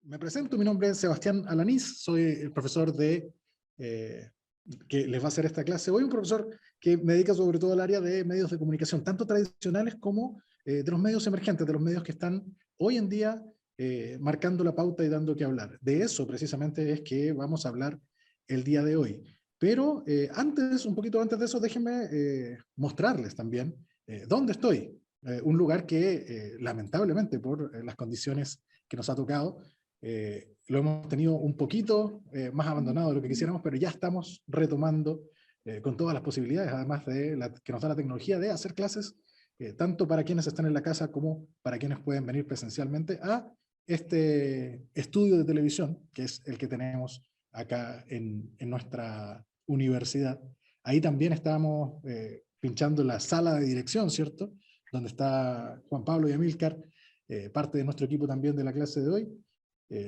Me presento, mi nombre es Sebastián Alanís, soy el profesor que les va a hacer esta clase hoy, un profesor que me dedica sobre todo al área de medios de comunicación, tanto tradicionales como de los medios emergentes, de los medios que están hoy en día marcando la pauta y dando que hablar. De eso precisamente es que vamos a hablar el día de hoy. Pero un poquito antes de eso, déjenme mostrarles también dónde estoy. Un lugar que lamentablemente por las condiciones que nos ha tocado, lo hemos tenido un poquito más abandonado de lo que quisiéramos, pero ya estamos retomando con todas las posibilidades, además de que nos da la tecnología de hacer clases, tanto para quienes están en la casa como para quienes pueden venir presencialmente a este estudio de televisión, que es el que tenemos acá en nuestra universidad. Ahí también estamos pinchando la sala de dirección, ¿cierto? Donde está Juan Pablo y Amílcar, parte de nuestro equipo también de la clase de hoy,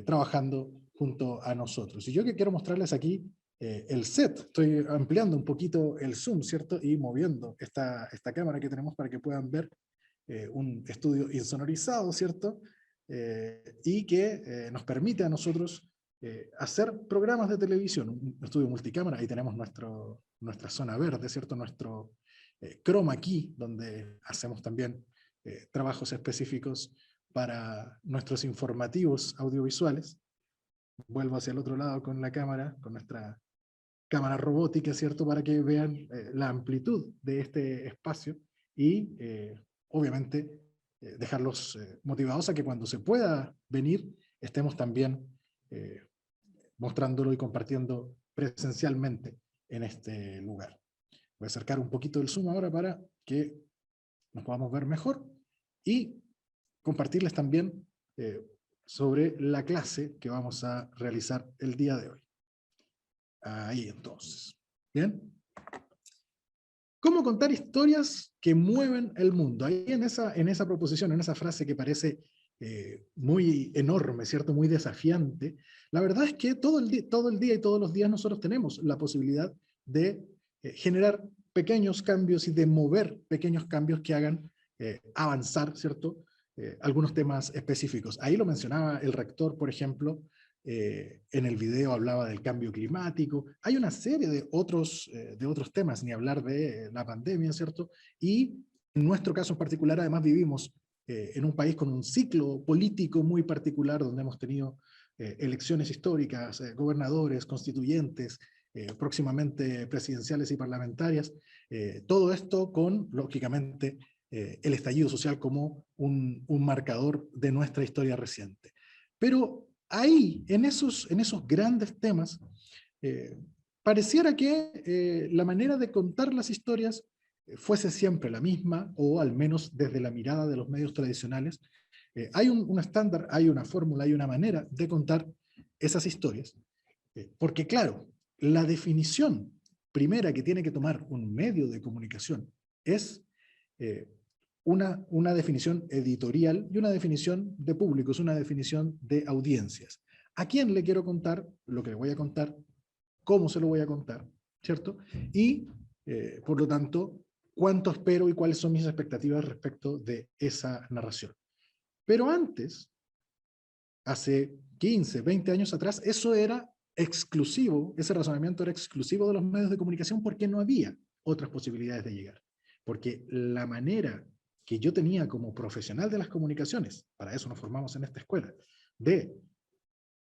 trabajando junto a nosotros. Y yo que quiero mostrarles aquí el set, estoy ampliando un poquito el zoom, ¿cierto? Y moviendo esta cámara que tenemos para que puedan ver un estudio insonorizado, ¿cierto? Y que nos permite a nosotros hacer programas de televisión, un estudio multicámara. Ahí tenemos nuestra zona verde, ¿cierto? Nuestro chroma key, donde hacemos también trabajos específicos para nuestros informativos audiovisuales. Vuelvo hacia el otro lado con la cámara, con nuestra cámara robótica, ¿cierto? Para que vean la amplitud de este espacio y, obviamente, dejarlos motivados a que cuando se pueda venir, estemos también mostrándolo y compartiendo presencialmente en este lugar. Voy a acercar un poquito el zoom ahora para que nos podamos ver mejor y compartirles también sobre la clase que vamos a realizar el día de hoy. Ahí entonces. ¿Bien? ¿Cómo contar historias que mueven el mundo? Ahí en esa proposición, en esa frase que parece muy enorme, ¿cierto? Muy desafiante. La verdad es que todo el día y todos los días nosotros tenemos la posibilidad de generar pequeños cambios y de mover pequeños cambios que hagan avanzar, ¿cierto? Algunos temas específicos. Ahí lo mencionaba el rector, por ejemplo, en el video hablaba del cambio climático. Hay una serie de otros temas, ni hablar de la pandemia, ¿cierto? Y en nuestro caso en particular, además, vivimos en un país con un ciclo político muy particular, donde hemos tenido elecciones históricas, gobernadores, constituyentes, próximamente presidenciales y parlamentarias. Todo esto con, lógicamente, el estallido social como un marcador de nuestra historia reciente. Pero ahí, en esos grandes temas, pareciera que la manera de contar las historias fuese siempre la misma, o al menos desde la mirada de los medios tradicionales. Hay un estándar, hay una fórmula, hay una manera de contar esas historias. Porque claro, la definición primera que tiene que tomar un medio de comunicación es una definición editorial y una definición de públicos, una definición de audiencias. ¿A quién le quiero contar lo que le voy a contar? ¿Cómo se lo voy a contar? ¿Cierto? Y, por lo tanto, ¿cuánto espero y cuáles son mis expectativas respecto de esa narración? Pero antes, hace 15, 20 años atrás, eso era exclusivo, ese razonamiento era exclusivo de los medios de comunicación porque no había otras posibilidades de llegar. Porque la manera que yo tenía como profesional de las comunicaciones, para eso nos formamos en esta escuela, de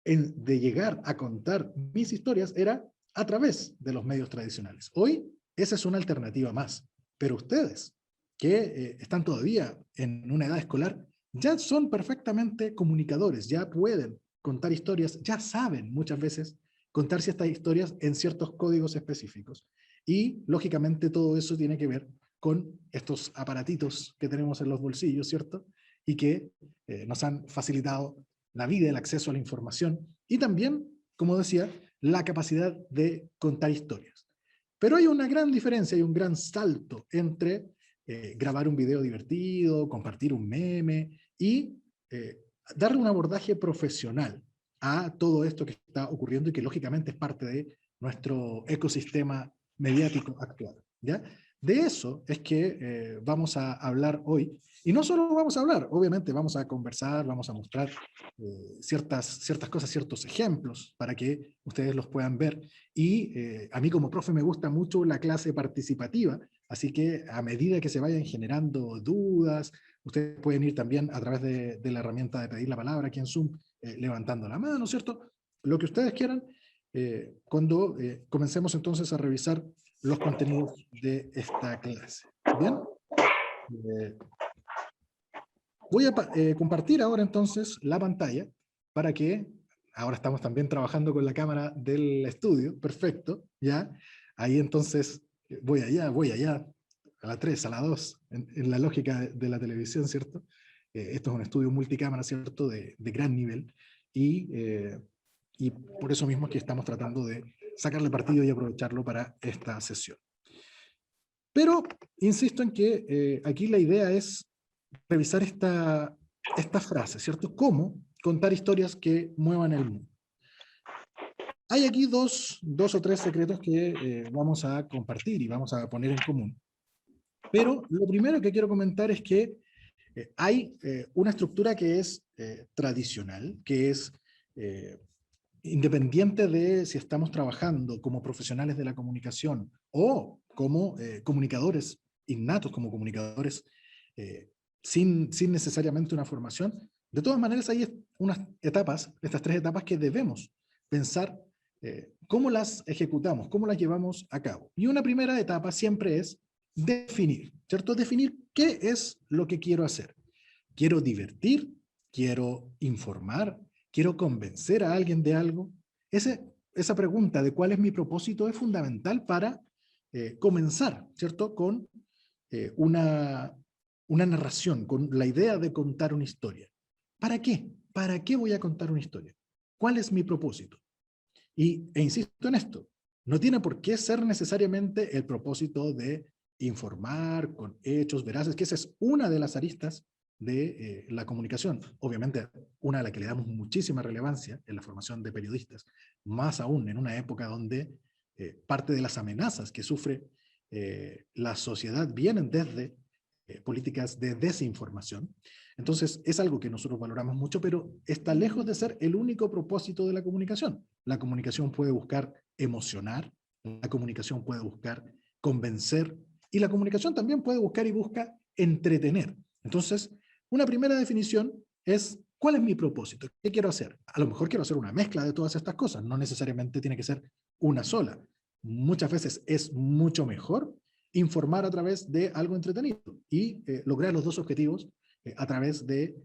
llegar a contar mis historias era a través de los medios tradicionales. Hoy esa es una alternativa más, pero ustedes que están todavía en una edad escolar ya son perfectamente comunicadores, ya pueden contar historias, ya saben muchas veces contar ciertas historias en ciertos códigos específicos. Y lógicamente todo eso tiene que ver con estos aparatitos que tenemos en los bolsillos, ¿cierto? Y que nos han facilitado la vida, el acceso a la información y también, como decía, la capacidad de contar historias. Pero hay una gran diferencia, hay un gran salto entre grabar un video divertido, compartir un meme y darle un abordaje profesional a todo esto que está ocurriendo y que lógicamente es parte de nuestro ecosistema mediático actual. ¿Ya? De eso es que vamos a hablar hoy. Y no solo vamos a hablar, obviamente vamos a conversar, vamos a mostrar ciertas cosas, ciertos ejemplos para que ustedes los puedan ver. Y a mí como profe me gusta mucho la clase participativa, así que a medida que se vayan generando dudas, ustedes pueden ir también a través de la herramienta de pedir la palabra aquí en Zoom, levantando la mano, ¿cierto? Lo que ustedes quieran, cuando comencemos entonces a revisar los contenidos de esta clase. Bien, eh, voy a compartir ahora entonces la pantalla para que, ahora estamos también trabajando con la cámara del estudio, perfecto, ya, ahí entonces voy allá, a la 3, a la 2, en la lógica de la televisión, ¿cierto? Esto es un estudio multicámara, ¿cierto? De gran nivel, y por eso mismo es que estamos tratando de sacarle partido y aprovecharlo para esta sesión. Pero insisto en que aquí la idea es revisar esta frase, ¿cierto? ¿Cómo contar historias que muevan el mundo? Hay aquí dos o tres secretos que vamos a compartir y vamos a poner en común. Pero lo primero que quiero comentar es que hay una estructura que es tradicional, que es independiente de si estamos trabajando como profesionales de la comunicación o como comunicadores innatos, como comunicadores sin necesariamente una formación. De todas maneras, hay unas etapas, estas 3 etapas que debemos pensar cómo las ejecutamos, cómo las llevamos a cabo. Y una primera etapa siempre es definir, ¿cierto? Definir qué es lo que quiero hacer. ¿Quiero divertir? ¿Quiero informar? ¿Quiero convencer a alguien de algo? Esa pregunta de cuál es mi propósito es fundamental para comenzar, ¿cierto? Con una narración, con la idea de contar una historia. ¿Para qué? ¿Para qué voy a contar una historia? ¿Cuál es mi propósito? E insisto en esto, no tiene por qué ser necesariamente el propósito de informar con hechos veraces, que esa es una de las aristas de la comunicación. Obviamente, una a la que le damos muchísima relevancia en la formación de periodistas, más aún en una época donde parte de las amenazas que sufre la sociedad vienen desde políticas de desinformación. Entonces, es algo que nosotros valoramos mucho, pero está lejos de ser el único propósito de la comunicación. La comunicación puede buscar emocionar, la comunicación puede buscar convencer, y la comunicación también puede buscar y busca entretener. Entonces, una primera definición es, ¿cuál es mi propósito? ¿Qué quiero hacer? A lo mejor quiero hacer una mezcla de todas estas cosas, no necesariamente tiene que ser una sola. Muchas veces es mucho mejor informar a través de algo entretenido y lograr los dos objetivos a través de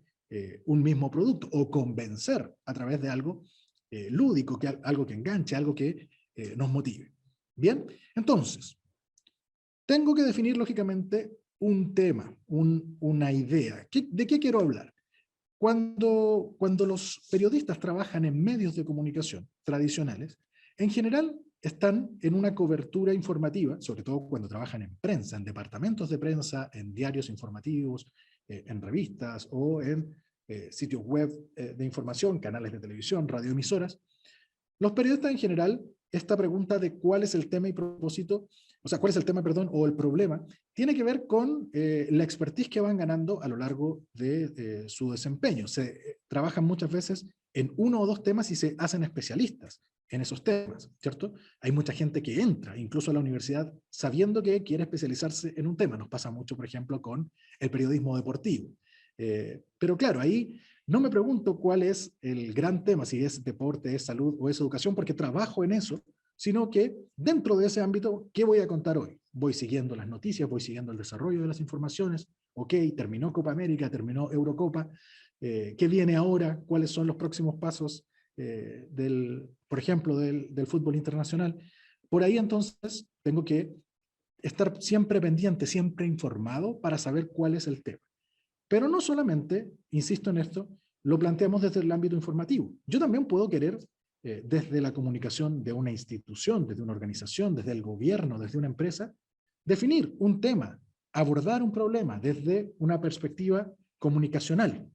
un mismo producto, o convencer a través de algo lúdico, algo que enganche, algo que nos motive. Bien, entonces, tengo que definir lógicamente un tema, una idea. ¿De qué quiero hablar? Cuando los periodistas trabajan en medios de comunicación tradicionales, en general están en una cobertura informativa, sobre todo cuando trabajan en prensa, en departamentos de prensa, en diarios informativos, en revistas o en sitios web de información, canales de televisión, radioemisoras. Los periodistas en general, esta pregunta de cuál es el tema y propósito, o sea, cuál es el tema, perdón, o el problema, tiene que ver con la expertise que van ganando a lo largo de su desempeño. Se trabajan muchas veces en uno o dos temas y se hacen especialistas en esos temas, ¿cierto? Hay mucha gente que entra, incluso a la universidad, sabiendo que quiere especializarse en un tema. Nos pasa mucho, por ejemplo, con el periodismo deportivo. Pero claro, ahí no me pregunto cuál es el gran tema, si es deporte, es salud o es educación, porque trabajo en eso, sino que dentro de ese ámbito, ¿qué voy a contar hoy? Voy siguiendo las noticias, voy siguiendo el desarrollo de las informaciones, ok, terminó Copa América, terminó Eurocopa, ¿qué viene ahora? ¿Cuáles son los próximos pasos por ejemplo, del fútbol internacional? Por ahí entonces tengo que estar siempre pendiente, siempre informado para saber cuál es el tema. Pero no solamente, insisto en esto, lo planteamos desde el ámbito informativo. Yo también puedo querer, desde la comunicación de una institución, desde una organización, desde el gobierno, desde una empresa, definir un tema, abordar un problema desde una perspectiva comunicacional.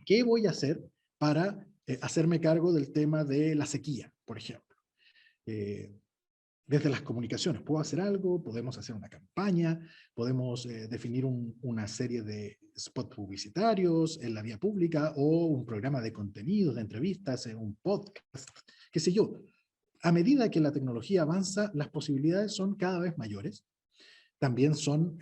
¿Qué voy a hacer para hacerme cargo del tema de la sequía, por ejemplo? desde las comunicaciones. Puedo hacer algo, podemos hacer una campaña, podemos definir una serie de spots publicitarios en la vía pública o un programa de contenidos, de entrevistas, un podcast, qué sé yo. A medida que la tecnología avanza, las posibilidades son cada vez mayores. También son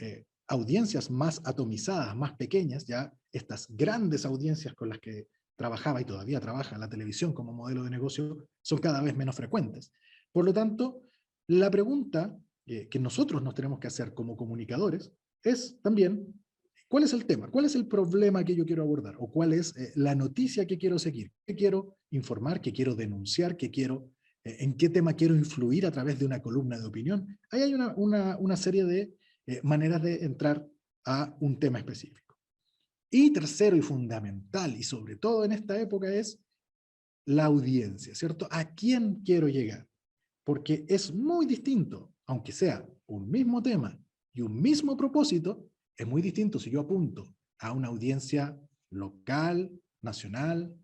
audiencias más atomizadas, más pequeñas, ya estas grandes audiencias con las que trabajaba y todavía trabaja la televisión como modelo de negocio son cada vez menos frecuentes. Por lo tanto, la pregunta que nosotros nos tenemos que hacer como comunicadores es también, ¿cuál es el tema? ¿Cuál es el problema que yo quiero abordar? ¿O cuál es la noticia que quiero seguir? ¿Qué quiero informar? ¿Qué quiero denunciar? ¿Qué quiero, en qué tema quiero influir a través de una columna de opinión? Ahí hay una serie de maneras de entrar a un tema específico. Y tercero y fundamental, y sobre todo en esta época, es la audiencia, ¿cierto? ¿A quién quiero llegar? Porque es muy distinto, aunque sea un mismo tema y un mismo propósito, es muy distinto si yo apunto a una audiencia local, nacional,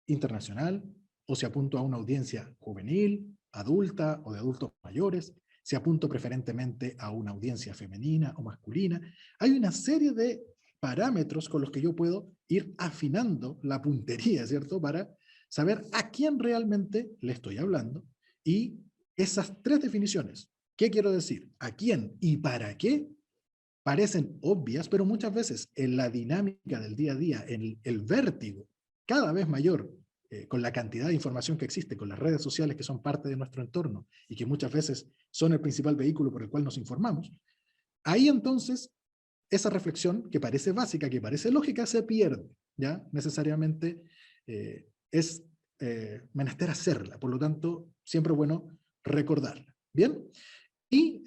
internacional, o si apunto a una audiencia juvenil, adulta o de adultos mayores, si apunto preferentemente a una audiencia femenina o masculina. Hay una serie de parámetros con los que yo puedo ir afinando la puntería, ¿cierto? Para saber a quién realmente le estoy hablando y esas tres definiciones, ¿qué quiero decir? ¿A quién y para qué? Parecen obvias, pero muchas veces en la dinámica del día a día, en el vértigo cada vez mayor, con la cantidad de información que existe, con las redes sociales que son parte de nuestro entorno y que muchas veces son el principal vehículo por el cual nos informamos, ahí entonces esa reflexión que parece básica, que parece lógica, se pierde, ¿ya? Necesariamente es menester hacerla, por lo tanto, siempre es bueno recordarla. ¿Bien? Y,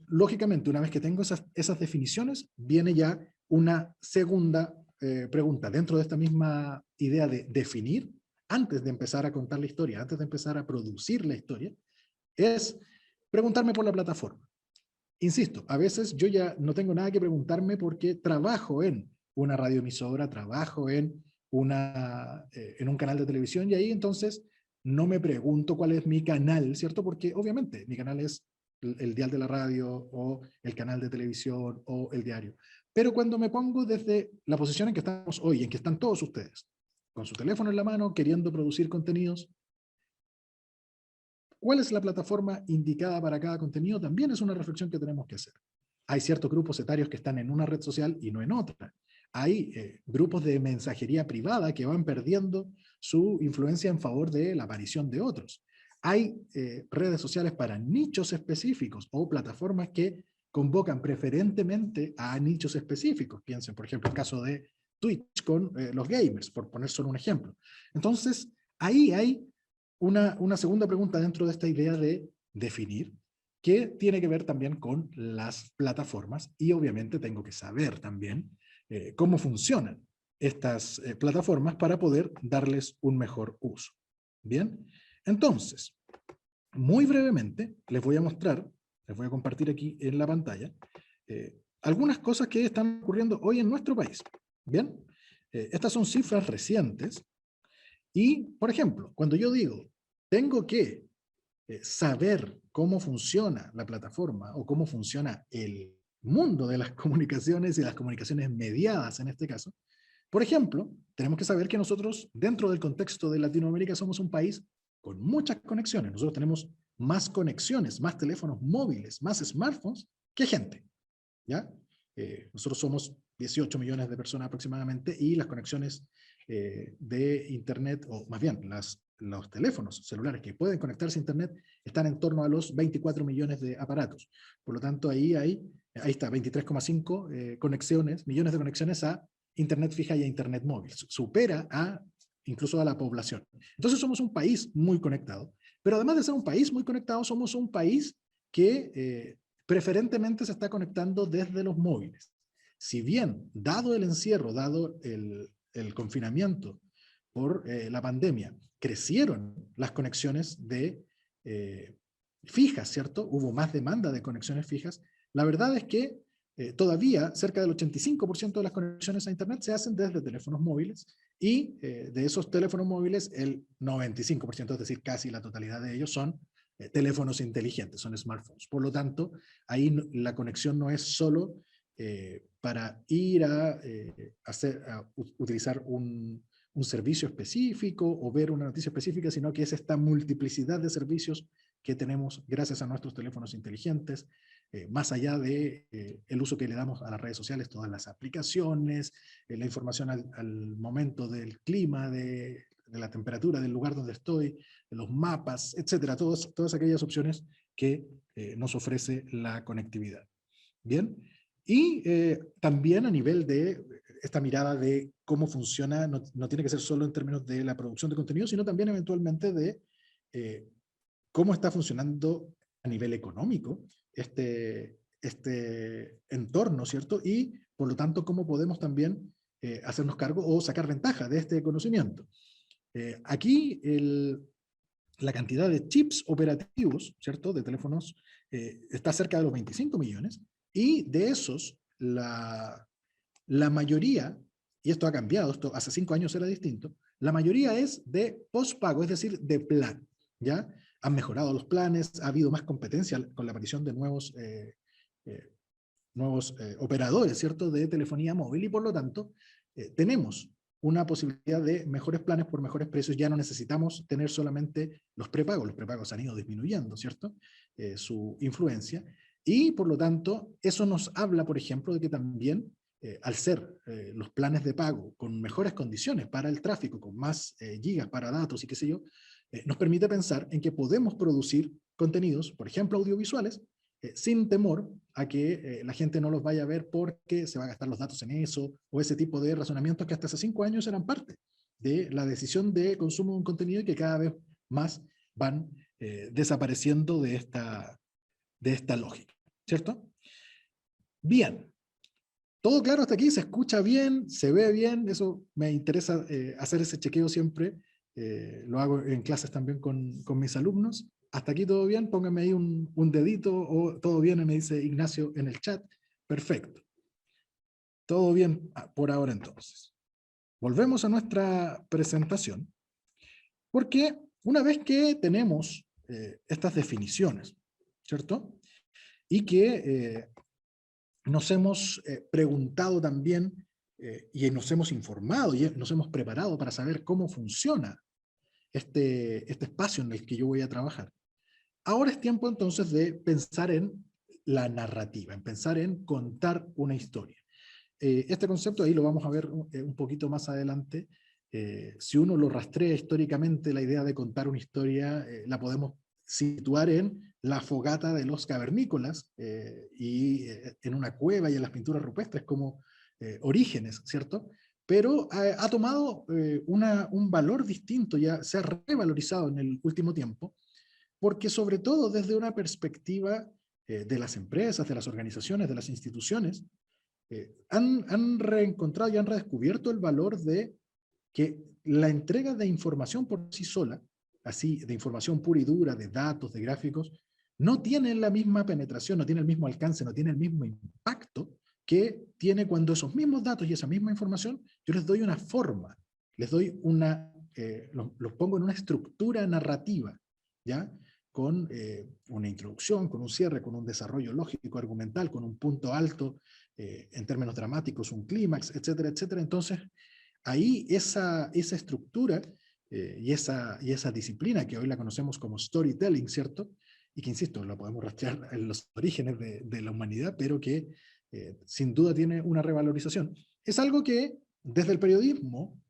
lógicamente, una vez que tengo esas definiciones, viene ya una segunda pregunta. Dentro de esta misma idea de definir, antes de empezar a contar la historia, antes de empezar a producir la historia, es preguntarme por la plataforma. Insisto, a veces yo ya no tengo nada que preguntarme porque trabajo en una radioemisora, trabajo en un canal de televisión y ahí entonces no me pregunto cuál es mi canal, ¿cierto? Porque obviamente mi canal es el dial de la radio o el canal de televisión o el diario. Pero cuando me pongo desde la posición en que estamos hoy, en que están todos ustedes, con su teléfono en la mano, queriendo producir contenidos, ¿cuál es la plataforma indicada para cada contenido? También es una reflexión que tenemos que hacer. Hay ciertos grupos etarios que están en una red social y no en otra. Hay grupos de mensajería privada que van perdiendo su influencia en favor de la aparición de otros. Hay redes sociales para nichos específicos o plataformas que convocan preferentemente a nichos específicos. Piensen, por ejemplo, el caso de Twitch con los gamers, por poner solo un ejemplo. Entonces, ahí hay una segunda pregunta dentro de esta idea de definir, que tiene que ver también con las plataformas y obviamente tengo que saber también cómo funcionan estas plataformas para poder darles un mejor uso. Bien, entonces, muy brevemente les voy a mostrar, les voy a compartir aquí en la pantalla, algunas cosas que están ocurriendo hoy en nuestro país. Bien, estas son cifras recientes. Y, por ejemplo, cuando yo digo, tengo que saber cómo funciona la plataforma o cómo funciona el mundo de las comunicaciones y las comunicaciones mediadas en este caso, por ejemplo, tenemos que saber que nosotros, dentro del contexto de Latinoamérica, somos un país con muchas conexiones. Nosotros tenemos más conexiones, más teléfonos móviles, más smartphones que gente, ¿ya? Nosotros somos 18 millones de personas aproximadamente y las conexiones de Internet, o más bien los teléfonos celulares que pueden conectarse a Internet están en torno a los 24 millones de aparatos. Por lo tanto, ahí está, 23,5 millones de conexiones a Internet fija y a Internet móvil. Supera incluso a la población. Entonces somos un país muy conectado, pero además de ser un país muy conectado, somos un país que preferentemente se está conectando desde los móviles. Si bien, dado el encierro, dado el confinamiento por la pandemia, crecieron las conexiones fijas, ¿cierto? Hubo más demanda de conexiones fijas. La verdad es que todavía cerca del 85% de las conexiones a Internet se hacen desde teléfonos móviles y de esos teléfonos móviles el 95%, es decir, casi la totalidad de ellos son teléfonos inteligentes, son smartphones. Por lo tanto, ahí la conexión no es solo para ir a, utilizar un servicio específico o ver una noticia específica, sino que es esta multiplicidad de servicios que tenemos gracias a nuestros teléfonos inteligentes, más allá de el uso que le damos a las redes sociales, todas las aplicaciones, la información al momento del clima, de la temperatura, del lugar donde estoy, de los mapas, etcétera, todas aquellas opciones que nos ofrece la conectividad. Bien, y también a nivel de esta mirada de cómo funciona, no tiene que ser solo en términos de la producción de contenido, sino también eventualmente de cómo está funcionando a nivel económico este entorno, ¿cierto? Y por lo tanto, cómo podemos también hacernos cargo o sacar ventaja de este conocimiento. Aquí la cantidad de chips operativos, ¿cierto?, de teléfonos está cerca de los 25 millones, y de esos, la mayoría, y esto ha cambiado, esto hace 5 años era distinto, la mayoría es de postpago, es decir, de plan, ¿ya? Han mejorado los planes, ha habido más competencia con la aparición de nuevos operadores, ¿cierto?, de telefonía móvil, y por lo tanto tenemos una posibilidad de mejores planes por mejores precios. Ya no necesitamos tener solamente los prepagos han ido disminuyendo, ¿cierto?, su influencia, y por lo tanto eso nos habla, por ejemplo, de que también al ser los planes de pago con mejores condiciones para el tráfico, con más gigas para datos y qué sé yo, nos permite pensar en que podemos producir contenidos, por ejemplo audiovisuales, sin temor a que la gente no los vaya a ver porque se va a gastar los datos en eso, o ese tipo de razonamientos que hasta hace 5 años eran parte de la decisión de consumo de un contenido y que cada vez más van desapareciendo de esta lógica, ¿cierto? Bien, todo claro hasta aquí, se escucha bien, se ve bien, eso me interesa hacer ese chequeo siempre, lo hago en clases también con mis alumnos. Hasta aquí todo bien, pónganme ahí un dedito, o todo bien, me dice Ignacio en el chat. Perfecto. Todo bien por ahora entonces. Volvemos a nuestra presentación, porque una vez que tenemos estas definiciones, ¿cierto? Y que nos hemos preguntado también y nos hemos informado y nos hemos preparado para saber cómo funciona este espacio en el que yo voy a trabajar. Ahora es tiempo entonces de pensar en la narrativa, en pensar en contar una historia. Este concepto ahí lo vamos a ver un poquito más adelante. Si uno lo rastrea históricamente, la idea de contar una historia la podemos situar en la fogata de los cavernícolas y en una cueva y en las pinturas rupestres como orígenes, ¿cierto? Pero ha tomado un valor distinto, ya se ha revalorizado en el último tiempo, porque sobre todo desde una perspectiva de las empresas, de las organizaciones, de las instituciones, han reencontrado y han redescubierto el valor de que la entrega de información por sí sola, así de información pura y dura, de datos, de gráficos, no tiene la misma penetración, no tiene el mismo alcance, no tiene el mismo impacto que tiene cuando esos mismos datos y esa misma información yo les doy una forma, les doy los pongo en una estructura narrativa, ¿ya? Con una introducción, con un cierre, con un desarrollo lógico, argumental, con un punto alto, en términos dramáticos, un clímax, etcétera, etcétera. Entonces, ahí esa estructura y esa disciplina que hoy la conocemos como storytelling, ¿cierto? Y que, insisto, la podemos rastrear en los orígenes de la humanidad, pero que sin duda tiene una revalorización. Es algo que desde el periodismo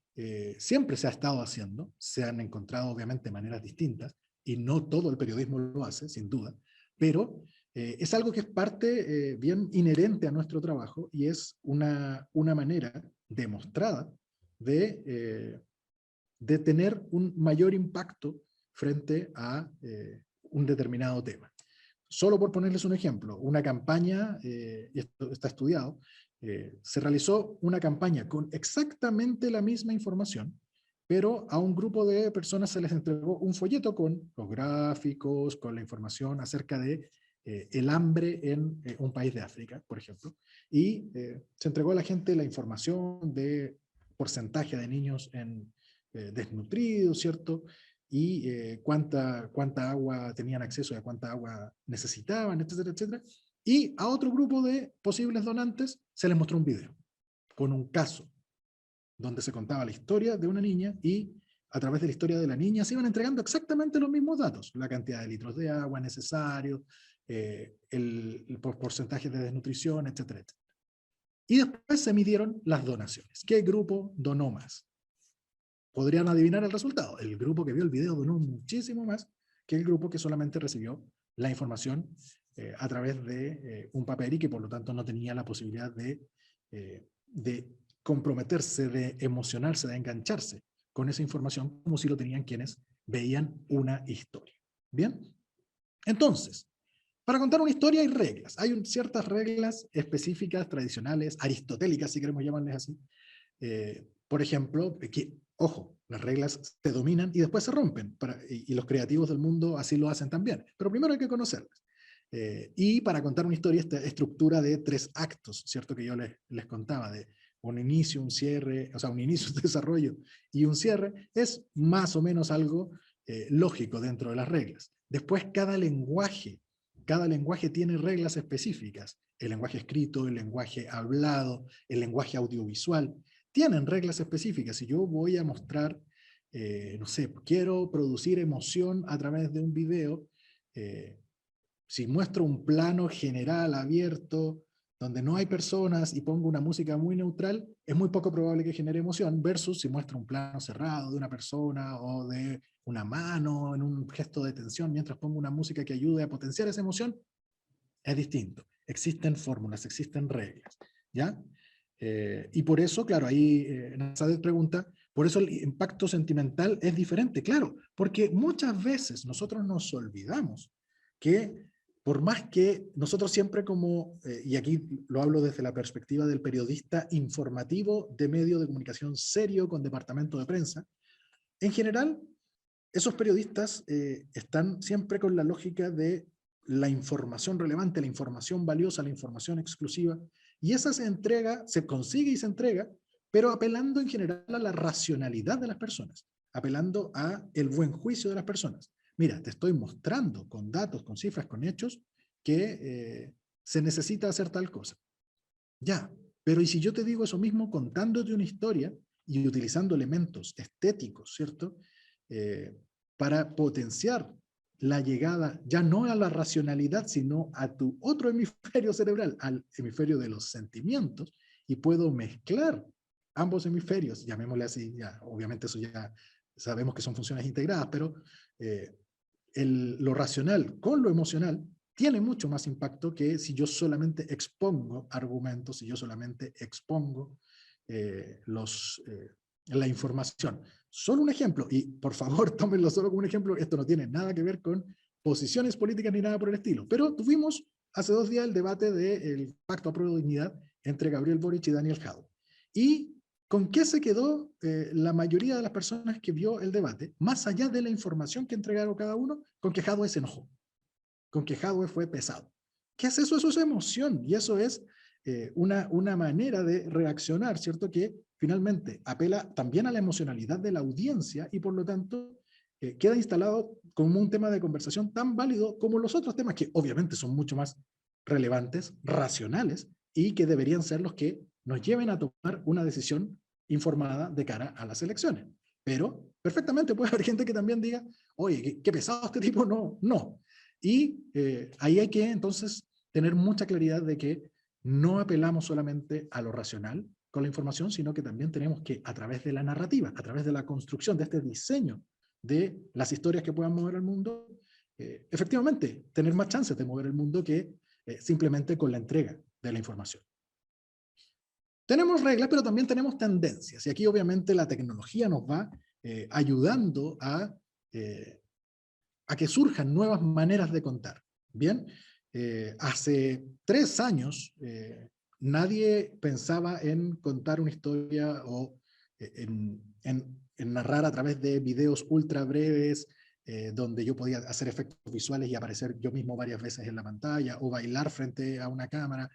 siempre se ha estado haciendo, se han encontrado obviamente maneras distintas, y no todo el periodismo lo hace, sin duda, pero es algo que es parte bien inherente a nuestro trabajo y es una manera demostrada de tener un mayor impacto frente a un determinado tema. Solo por ponerles un ejemplo, una campaña, y esto está estudiado, se realizó una campaña con exactamente la misma información, pero a un grupo de personas se les entregó un folleto con los gráficos, con la información acerca de el hambre en un país de África, por ejemplo, y se entregó a la gente la información de porcentaje de niños desnutridos, ¿cierto? y cuánta agua tenían acceso y a cuánta agua necesitaban, etcétera, etcétera. Y a otro grupo de posibles donantes se les mostró un video con un caso donde se contaba la historia de una niña y a través de la historia de la niña se iban entregando exactamente los mismos datos, la cantidad de litros de agua necesarios, el porcentaje de desnutrición, etcétera, etcétera. Y después se midieron las donaciones. ¿Qué grupo donó más? Podrían adivinar el resultado. El grupo que vio el video donó muchísimo más que el grupo que solamente recibió la información a través de un papel y que por lo tanto no tenía la posibilidad de comprometerse, de emocionarse, de engancharse con esa información como si lo tenían quienes veían una historia. ¿Bien? Entonces, para contar una historia hay reglas. Hay ciertas reglas específicas, tradicionales, aristotélicas, si queremos llamarles así. Por ejemplo, ojo, las reglas se dominan y después se rompen, y los creativos del mundo así lo hacen también, pero primero hay que conocerlas. Y para contar una historia, esta estructura de 3 actos, ¿cierto? Que yo les contaba, de un inicio, un cierre, o sea, un inicio, un desarrollo y un cierre, es más o menos algo lógico dentro de las reglas. Después, cada lenguaje tiene reglas específicas. El lenguaje escrito, el lenguaje hablado, el lenguaje audiovisual, tienen reglas específicas. Si yo voy a mostrar, no sé, quiero producir emoción a través de un video, si muestro un plano general abierto, donde no hay personas y pongo una música muy neutral, es muy poco probable que genere emoción, versus si muestro un plano cerrado de una persona o de una mano en un gesto de tensión, mientras pongo una música que ayude a potenciar esa emoción, es distinto. Existen fórmulas, existen reglas, ¿ya? Y por eso, claro, ahí Nazaret pregunta, por eso el impacto sentimental es diferente, claro, porque muchas veces nosotros nos olvidamos que por más que nosotros siempre como, y aquí lo hablo desde la perspectiva del periodista informativo de medio de comunicación serio con departamento de prensa, en general, esos periodistas están siempre con la lógica de la información relevante, la información valiosa, la información exclusiva, y esa se entrega, se consigue y se entrega, pero apelando en general a la racionalidad de las personas, apelando a el buen juicio de las personas. Mira, te estoy mostrando con datos, con cifras, con hechos, que se necesita hacer tal cosa. Ya, pero ¿y si yo te digo eso mismo contándote una historia y utilizando elementos estéticos, ¿cierto? Eh, para potenciar la llegada ya no a la racionalidad, sino a tu otro hemisferio cerebral, al hemisferio de los sentimientos, y puedo mezclar ambos hemisferios, llamémosle así, ya, obviamente eso ya sabemos que son funciones integradas, pero lo racional con lo emocional tiene mucho más impacto que si yo solamente expongo argumentos, si yo solamente expongo la información. Solo un ejemplo, y por favor tómenlo solo como un ejemplo, esto no tiene nada que ver con posiciones políticas ni nada por el estilo, pero tuvimos hace 2 días el debate del Pacto a Prueba de Dignidad entre Gabriel Boric y Daniel Jadot. ¿Y con qué se quedó la mayoría de las personas que vio el debate, más allá de la información que entregaron cada uno? Con que Jadot se enojó, con que Jadot fue pesado. ¿Qué es eso? Eso es emoción, y eso es una manera de reaccionar, ¿cierto? Que finalmente apela también a la emocionalidad de la audiencia y por lo tanto queda instalado como un tema de conversación tan válido como los otros temas que obviamente son mucho más relevantes, racionales y que deberían ser los que nos lleven a tomar una decisión informada de cara a las elecciones. Pero perfectamente puede haber gente que también diga, oye, qué pesado este tipo, no, no. Y ahí hay que entonces tener mucha claridad de que no apelamos solamente a lo racional con la información, sino que también tenemos que, a través de la narrativa, a través de la construcción, de este diseño de las historias que puedan mover el mundo, efectivamente, tener más chances de mover el mundo que simplemente con la entrega de la información. Tenemos reglas, pero también tenemos tendencias, y aquí obviamente la tecnología nos va ayudando a que surjan nuevas maneras de contar. Bien, hace 3 años nadie pensaba en contar una historia o en narrar a través de videos ultra breves, donde yo podía hacer efectos visuales y aparecer yo mismo varias veces en la pantalla, o bailar frente a una cámara.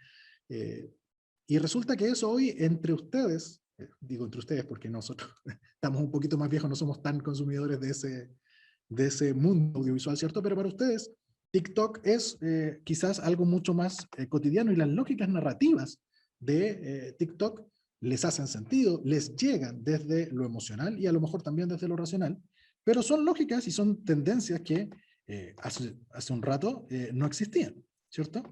Y resulta que eso hoy entre ustedes, digo entre ustedes porque nosotros estamos un poquito más viejos, no somos tan consumidores de de ese mundo audiovisual, ¿cierto? Pero para ustedes, TikTok es quizás algo mucho más cotidiano, y las lógicas narrativas de TikTok les hacen sentido, les llegan desde lo emocional y a lo mejor también desde lo racional, pero son lógicas y son tendencias que hace un rato no existían, ¿cierto?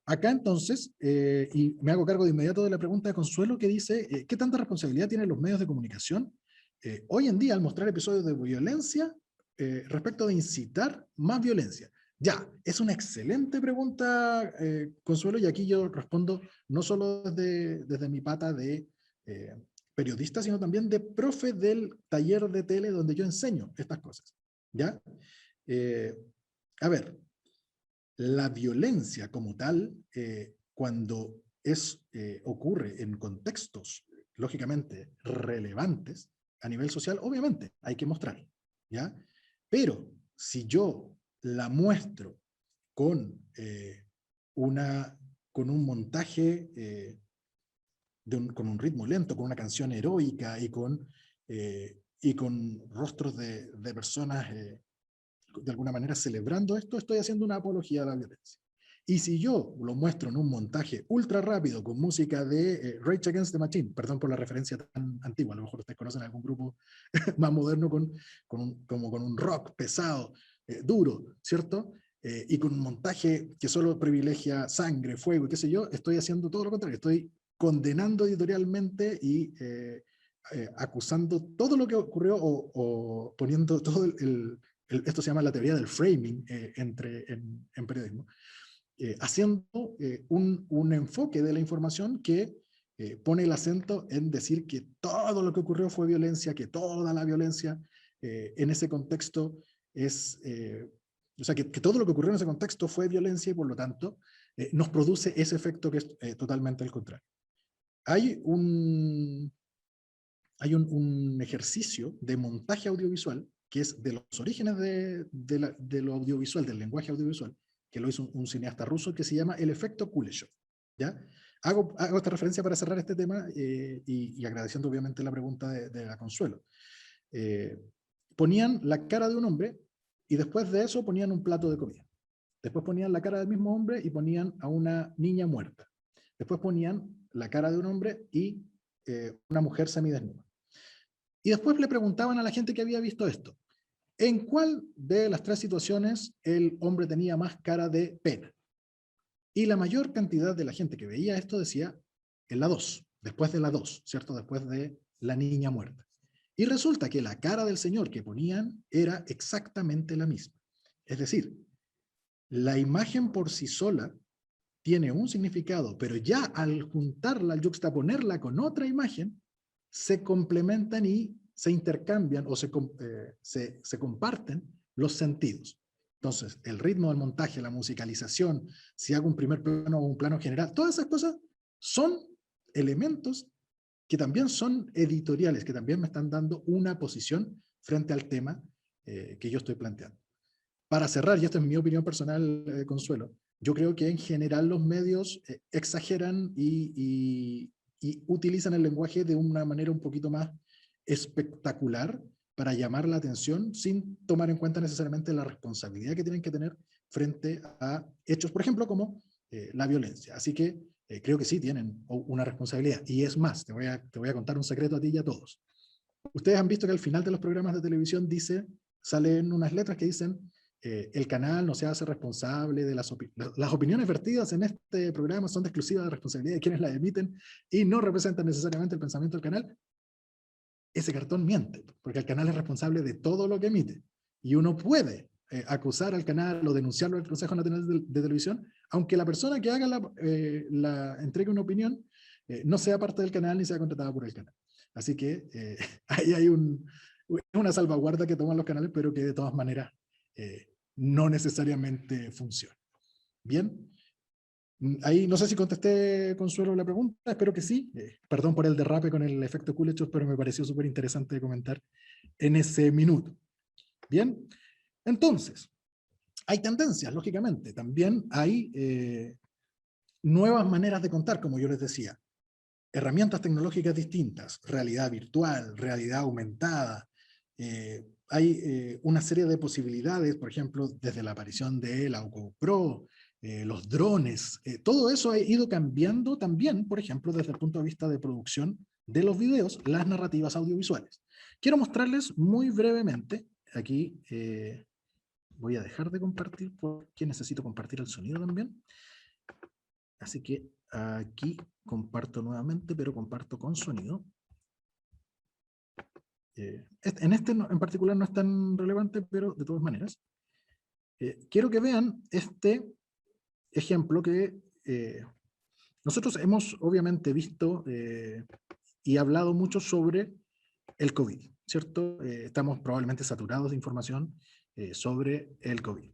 Acá entonces, y me hago cargo de inmediato de la pregunta de Consuelo que dice, ¿qué tanta responsabilidad tienen los medios de comunicación hoy en día al mostrar episodios de violencia respecto de incitar más violencia? Ya, es una excelente pregunta, Consuelo, y aquí yo respondo no solo desde mi pata de periodista, sino también de profe del taller de tele donde yo enseño estas cosas, ¿ya? A ver, la violencia como tal, cuando ocurre en contextos, lógicamente, relevantes a nivel social, obviamente hay que mostrar, ¿ya? Pero si yo la muestro con, con un montaje, con un ritmo lento, con una canción heroica y con rostros de personas de alguna manera celebrando esto, estoy haciendo una apología de la violencia. Y si yo lo muestro en un montaje ultra rápido con música de Rage Against the Machine, perdón por la referencia tan antigua, a lo mejor ustedes conocen algún grupo más moderno como con un rock pesado, duro, ¿cierto? Y con un montaje que solo privilegia sangre, fuego y qué sé yo, estoy haciendo todo lo contrario, estoy condenando editorialmente y acusando todo lo que ocurrió o poniendo todo esto se llama la teoría del framing en periodismo, haciendo un enfoque de la información que pone el acento en decir que todo lo que ocurrió fue violencia, que toda la violencia en ese contexto es, o sea, que todo lo que ocurrió en ese contexto fue violencia y por lo tanto nos produce ese efecto que es totalmente al contrario. Hay un ejercicio de montaje audiovisual que es de los orígenes de lo audiovisual, del lenguaje audiovisual, que lo hizo un cineasta ruso que se llama el efecto Kuleshov, ¿ya? Hago esta referencia para cerrar este tema y agradeciendo obviamente la pregunta de la Consuelo. Ponían la cara de un hombre y después de eso ponían un plato de comida. Después ponían la cara del mismo hombre y ponían a una niña muerta. Después ponían la cara de un hombre y una mujer semidesnuda. Y después le preguntaban a la gente que había visto esto, ¿en cuál de las tres situaciones el hombre tenía más cara de pena? Y la mayor cantidad de la gente que veía esto decía en la 2, después de la 2, ¿cierto? Después de la niña muerta. Y resulta que la cara del señor que ponían era exactamente la misma. Es decir, la imagen por sí sola tiene un significado, pero ya al juntarla, al yuxtaponerla con otra imagen, se complementan y se intercambian o se comparten los sentidos. Entonces, el ritmo del montaje, la musicalización, si hago un primer plano o un plano general, todas esas cosas son elementos que también son editoriales, que también me están dando una posición frente al tema que yo estoy planteando. Para cerrar, y esto es mi opinión personal, Consuelo, yo creo que en general los medios exageran y utilizan el lenguaje de una manera un poquito más espectacular para llamar la atención sin tomar en cuenta necesariamente la responsabilidad que tienen que tener frente a hechos, por ejemplo, como la violencia. Así que creo que sí tienen una responsabilidad. Y es más, te voy a contar un secreto a ti y a todos. Ustedes han visto que al final de los programas de televisión salen unas letras que dicen el canal no se hace responsable de las opiniones vertidas en este programa son de exclusiva responsabilidad de quienes las emiten y no representan necesariamente el pensamiento del canal. Ese cartón miente, porque el canal es responsable de todo lo que emite. Y uno puede acusar al canal o denunciarlo al Consejo Nacional de Televisión, aunque la persona que haga entregue una opinión no sea parte del canal ni sea contratada por el canal. Así que ahí hay una salvaguarda que toman los canales, pero que de todas maneras no necesariamente funciona. Bien, ahí no sé si contesté, Consuelo, la pregunta, espero que sí. Perdón por el derrape con el efecto Kuleshov, pero me pareció súper interesante comentar en ese minuto. Bien, entonces, hay tendencias, lógicamente. También hay nuevas maneras de contar, como yo les decía. Herramientas tecnológicas distintas, realidad virtual, realidad aumentada, hay una serie de posibilidades, por ejemplo, desde la aparición de la GoPro, los drones, todo eso ha ido cambiando también, por ejemplo, desde el punto de vista de producción de los videos, las narrativas audiovisuales. Quiero mostrarles muy brevemente, aquí voy a dejar de compartir porque necesito compartir el sonido también. Así que aquí comparto nuevamente, pero comparto con sonido. En este en particular no es tan relevante, pero de todas maneras. Quiero que vean este ejemplo que nosotros hemos obviamente visto y hablado mucho sobre el COVID, ¿cierto? Estamos probablemente saturados de información sobre el COVID.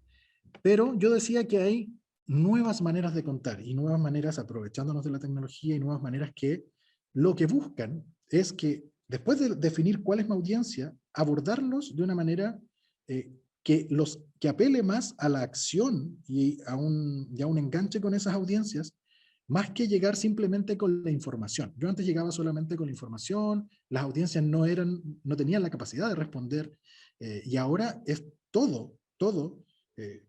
Pero yo decía que hay nuevas maneras de contar y nuevas maneras, aprovechándonos de la tecnología y nuevas maneras que lo que buscan es que después de definir cuál es mi audiencia, abordarlos de una manera que apele más a la acción y a un enganche con esas audiencias, más que llegar simplemente con la información. Yo antes llegaba solamente con la información, las audiencias no tenían la capacidad de responder, y ahora es todo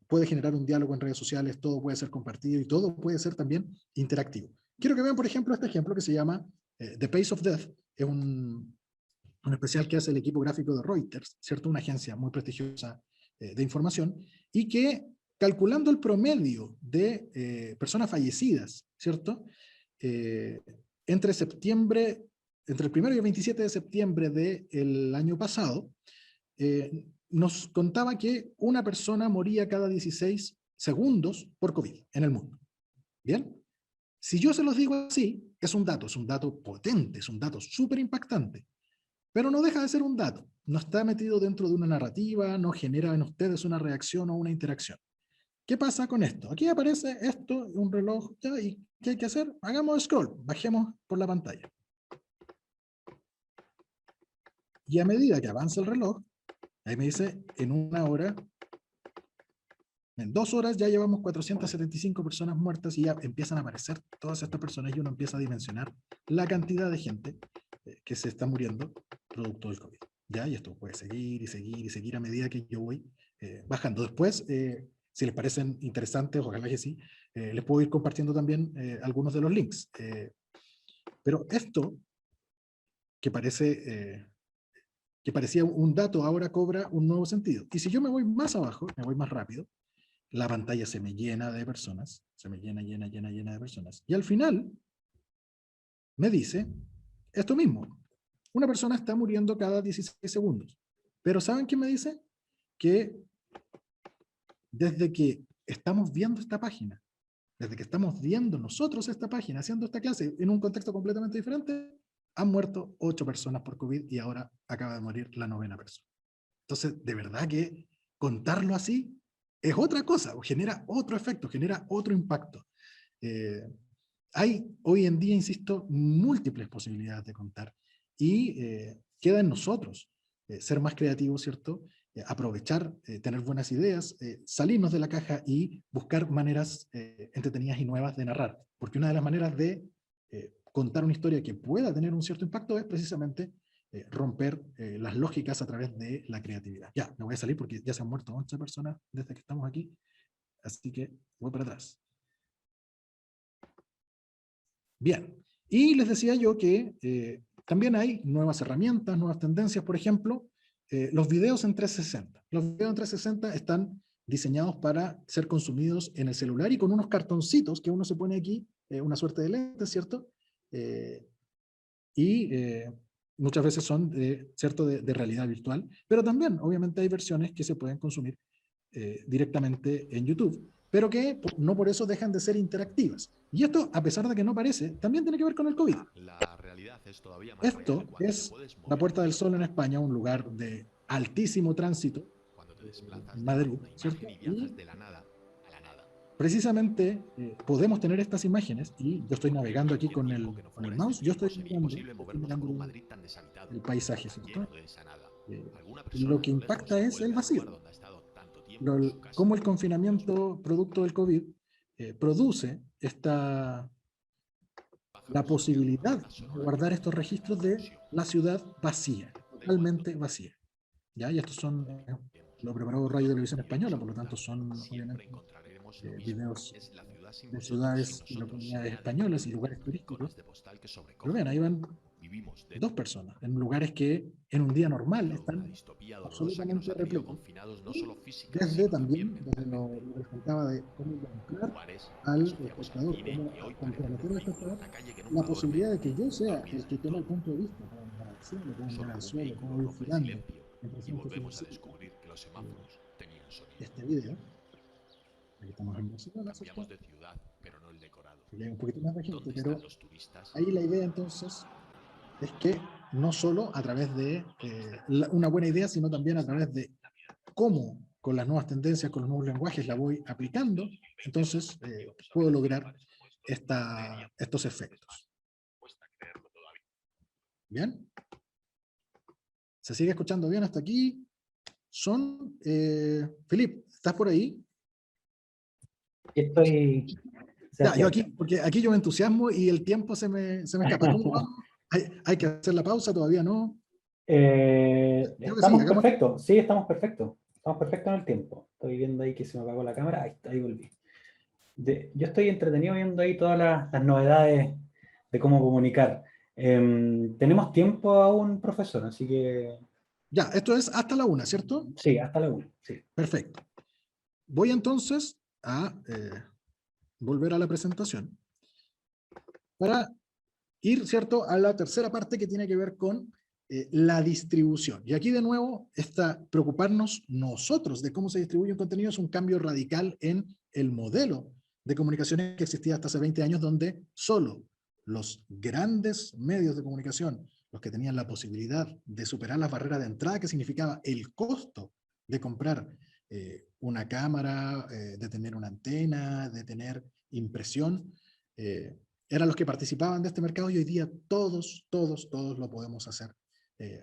puede generar un diálogo en redes sociales, todo puede ser compartido y todo puede ser también interactivo. Quiero que vean, por ejemplo, este ejemplo que se llama The Pace of Death. Es un especial que hace el equipo gráfico de Reuters, ¿cierto? Una agencia muy prestigiosa de información, y que calculando el promedio de personas fallecidas, ¿cierto? Entre septiembre, entre el 1 y el 27 de septiembre del año pasado, nos contaba que una persona moría cada 16 segundos por COVID en el mundo. ¿Bien? Si yo se los digo así, es un dato potente, es un dato súper impactante, pero no deja de ser un dato. No está metido dentro de una narrativa, no genera en ustedes una reacción o una interacción. ¿Qué pasa con esto? Aquí aparece esto, un reloj, ¿ya? ¿Y qué hay que hacer? Hagamos scroll, bajemos por la pantalla. Y a medida que avanza el reloj, ahí me dice, en 1 hora, en 2 horas ya llevamos 475 personas muertas y ya empiezan a aparecer todas estas personas y uno empieza a dimensionar la cantidad de gente que se está muriendo producto del COVID. ¿Ya? Y esto puede seguir y seguir y seguir a medida que yo voy bajando. Después, si les parecen interesantes, ojalá que sí, les puedo ir compartiendo también algunos de los links. Pero esto, que parecía un dato, ahora cobra un nuevo sentido. Y si yo me voy más abajo, me voy más rápido, la pantalla se me llena de personas, se me llena de personas. Y al final me dice esto mismo. Una persona está muriendo cada 16 segundos. Pero ¿saben qué me dice? Que desde que estamos viendo esta página, desde que estamos viendo nosotros esta página, haciendo esta clase en un contexto completamente diferente, han muerto 8 personas por COVID y ahora acaba de morir la 9ª persona. Entonces, de verdad que contarlo así es otra cosa, genera otro efecto, genera otro impacto. Hay hoy en día, insisto, múltiples posibilidades de contar y queda en nosotros ser más creativos, ¿cierto? Aprovechar, tener buenas ideas, salirnos de la caja y buscar maneras entretenidas y nuevas de narrar. Porque una de las maneras de contar una historia que pueda tener un cierto impacto es precisamente romper las lógicas a través de la creatividad. Ya, me voy a salir porque ya se han muerto 11 personas desde que estamos aquí, así que voy para atrás. Bien, y les decía yo que también hay nuevas herramientas, nuevas tendencias, por ejemplo, los videos en 360. Los videos en 360 están diseñados para ser consumidos en el celular y con unos cartoncitos que uno se pone aquí, una suerte de lentes, ¿cierto? Y muchas veces son, ¿cierto?, de realidad virtual, pero también, obviamente, hay versiones que se pueden consumir directamente en YouTube, pero que no por eso dejan de ser interactivas. Y esto, a pesar de que no parece, también tiene que ver con el COVID. La realidad es todavía más real Esto cuando te es puedes la mover Puerta por del ella. Sol en España, un lugar de altísimo tránsito Cuando te desplazas en dentro de Madrid, una imagen ¿cierto? y viajas Y de la nada a la nada. precisamente podemos tener estas imágenes, y yo estoy navegando aquí Hace tiempo que no con el fuera este mouse, yo tiempo sería imposible estoy movernos por mirando un Madrid tan deshabitado, el paisaje, tan ¿cierto? lleno de esa nada. Alguna Lo persona que a lo lejos impacta es el vuelve al vacío. lugar donde ha estado tanto tiempo, su casa, Cómo el junto a su confinamiento producto del COVID produce la pájaros tocando posibilidad bandas de sonoras que guardar te estos inundan de registros de ilusión. la ciudad vacía, Da igual totalmente vacía. ¿ya? Y estos son, lo preparó Radio Televisión Española, por lo tanto son, Siempre obviamente, encontraremos lo mismo. videos Es la ciudad sin de vosotros, sin ciudades y nosotros, sin localidades nadie. españolas y lugares Entre turísticos. rincones de postal que Pero sobrecogen. bien, ahí van Vivimos dos dentro personas, en lugares que en un día normal de una están distopía dolorosa que nos absolutamente ha tenido repletos. confinados no Y solo física, desde sino también también, desde mentalmente. lo que les contaba de cómo involucrar Lugares que al asociamos al espectador, cine cómo y hoy parecen de comprometer al domingo. espectador, Una calle que la nunca duerme, posibilidad de que yo sea dormida el que del tome el todo. punto de vista, puedo mirar al cielo, puedo mirar Solo al un suelo, vehículo puedo ir rompe el girando silencio en y 360 volvemos a descubrir que los eh, semáforos tenían sonido. este video. Aquí estamos en Barcelona, Cambiamos ¿cierto? de ciudad, pero no el decorado. Aquí hay un poquito más de gente, ¿Dónde están pero los turistas? ahí la idea entonces es que no solo a través de una buena idea, sino también a través de cómo con las nuevas tendencias, con los nuevos lenguajes la voy aplicando, entonces puedo lograr estos efectos. ¿Bien? ¿Se sigue escuchando bien hasta aquí? Filip, ¿estás por ahí? Estoy, Ya, yo Sebastián. aquí, porque aquí yo me entusiasmo y el tiempo se me escapa. ¿Cómo vamos? Hay que hacer la pausa, todavía no. Creo que sí, Estamos hagamos. perfectos, sí, estamos perfectos. Estamos perfectos en el tiempo. Estoy viendo ahí que se me apagó la cámara. Ahí volví. Yo estoy entretenido viendo ahí todas las novedades de cómo comunicar. Tenemos tiempo aún, profesor, así que Ya, esto es hasta la 1, ¿cierto? sí, hasta la 1. Sí. Perfecto. Voy entonces a volver a la presentación para ir, ¿cierto?, a la tercera parte que tiene que ver con la distribución. Y aquí de nuevo, preocuparnos nosotros de cómo se distribuye un contenido es un cambio radical en el modelo de comunicaciones que existía hasta hace 20 años, donde solo los grandes medios de comunicación, los que tenían la posibilidad de superar las barreras de entrada, que significaba el costo de comprar una cámara, de tener una antena, de tener impresión, eran los que participaban de este mercado, y hoy día todos lo podemos hacer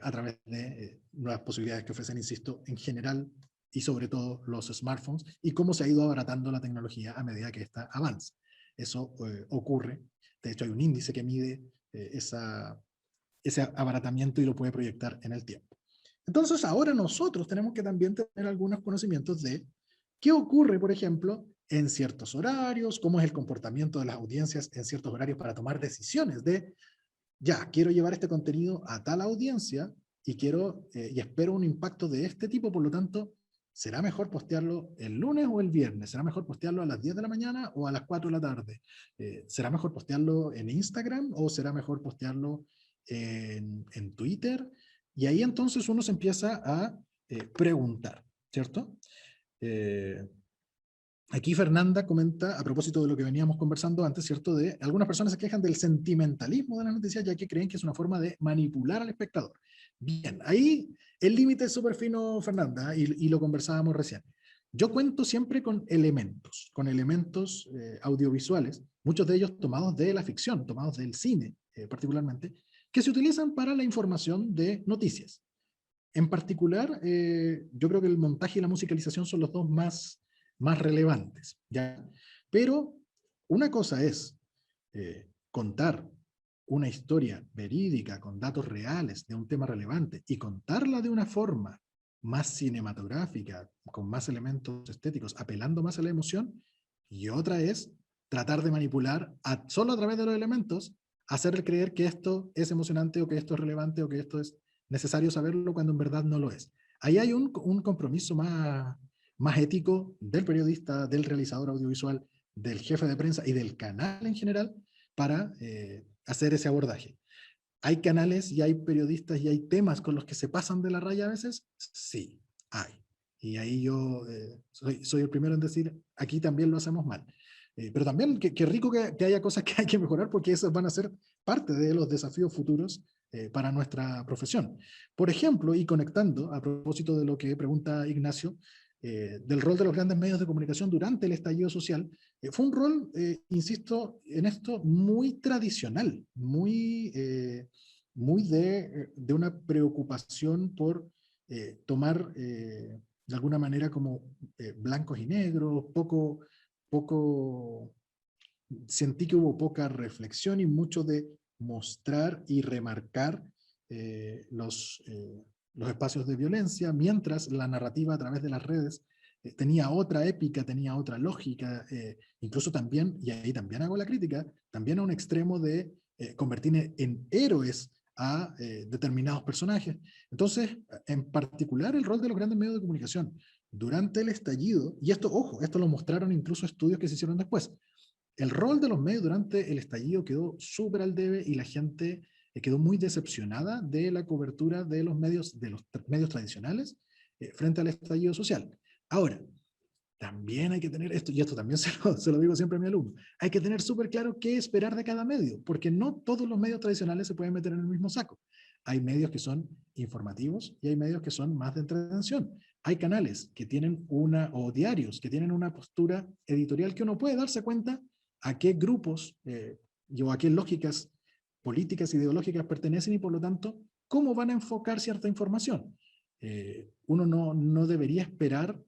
a través de nuevas posibilidades que ofrecen, insisto, en general y sobre todo los smartphones, y cómo se ha ido abaratando la tecnología a medida que esta avanza. Eso ocurre. De hecho, hay un índice que mide ese abaratamiento y lo puede proyectar en el tiempo. Entonces, ahora nosotros tenemos que también tener algunos conocimientos de qué ocurre, por ejemplo, en ciertos horarios, cómo es el comportamiento de las audiencias en ciertos horarios para tomar decisiones de, ya, quiero llevar este contenido a tal audiencia y quiero y espero un impacto de este tipo, por lo tanto, ¿será mejor postearlo el lunes o el viernes? ¿Será mejor postearlo a las 10 de la mañana o a las 4 de la tarde? ¿Será mejor postearlo en Instagram o será mejor postearlo en Twitter? Y ahí entonces uno se empieza a preguntar, ¿cierto? Aquí Fernanda comenta, a propósito de lo que veníamos conversando antes, ¿cierto? De algunas personas se quejan del sentimentalismo de las noticias, ya que creen que es una forma de manipular al espectador. Bien, ahí el límite es súper fino, Fernanda, y lo conversábamos recién. Yo cuento siempre con elementos audiovisuales, muchos de ellos tomados de la ficción, tomados del cine particularmente, que se utilizan para la información de noticias. En particular, yo creo que el montaje y la musicalización son los dos más relevantes, ¿ya? Pero una cosa es contar una historia verídica con datos reales de un tema relevante y contarla de una forma más cinematográfica, con más elementos estéticos, apelando más a la emoción, y otra es tratar de manipular solo a través de los elementos, hacer creer que esto es emocionante o que esto es relevante o que esto es necesario saberlo cuando en verdad no lo es. Ahí hay un compromiso más ético del periodista, del realizador audiovisual, del jefe de prensa y del canal en general para hacer ese abordaje. ¿Hay canales y hay periodistas y hay temas con los que se pasan de la raya a veces? Sí, hay. Y ahí yo soy el primero en decir, aquí también lo hacemos mal. Pero también, qué rico que haya cosas que hay que mejorar, porque esas van a ser parte de los desafíos futuros para nuestra profesión. Por ejemplo, y conectando, a propósito de lo que pregunta Ignacio, del rol de los grandes medios de comunicación durante el estallido social, fue un rol, insisto en esto, muy tradicional, muy de una preocupación por tomar de alguna manera como blancos y negros, poco, sentí que hubo poca reflexión y mucho de mostrar y remarcar los los espacios de violencia, mientras la narrativa a través de las redes tenía otra épica, tenía otra lógica, incluso también, y ahí también hago la crítica, también a un extremo de convertir en héroes a determinados personajes. Entonces, en particular, el rol de los grandes medios de comunicación durante el estallido, y esto, ojo, esto lo mostraron incluso estudios que se hicieron después, el rol de los medios durante el estallido quedó súper al debe y la gente quedó muy decepcionada de la cobertura de los medios tradicionales frente al estallido social. Ahora, también hay que tener esto, y esto también se lo digo siempre a mi alumno, hay que tener súper claro qué esperar de cada medio, porque no todos los medios tradicionales se pueden meter en el mismo saco. Hay medios que son informativos y hay medios que son más de entretención. Hay canales que tienen o diarios que tienen una postura editorial que uno puede darse cuenta a qué grupos o a qué lógicas políticas, ideológicas pertenecen y por lo tanto, cómo van a enfocar cierta información. Uno no debería esperar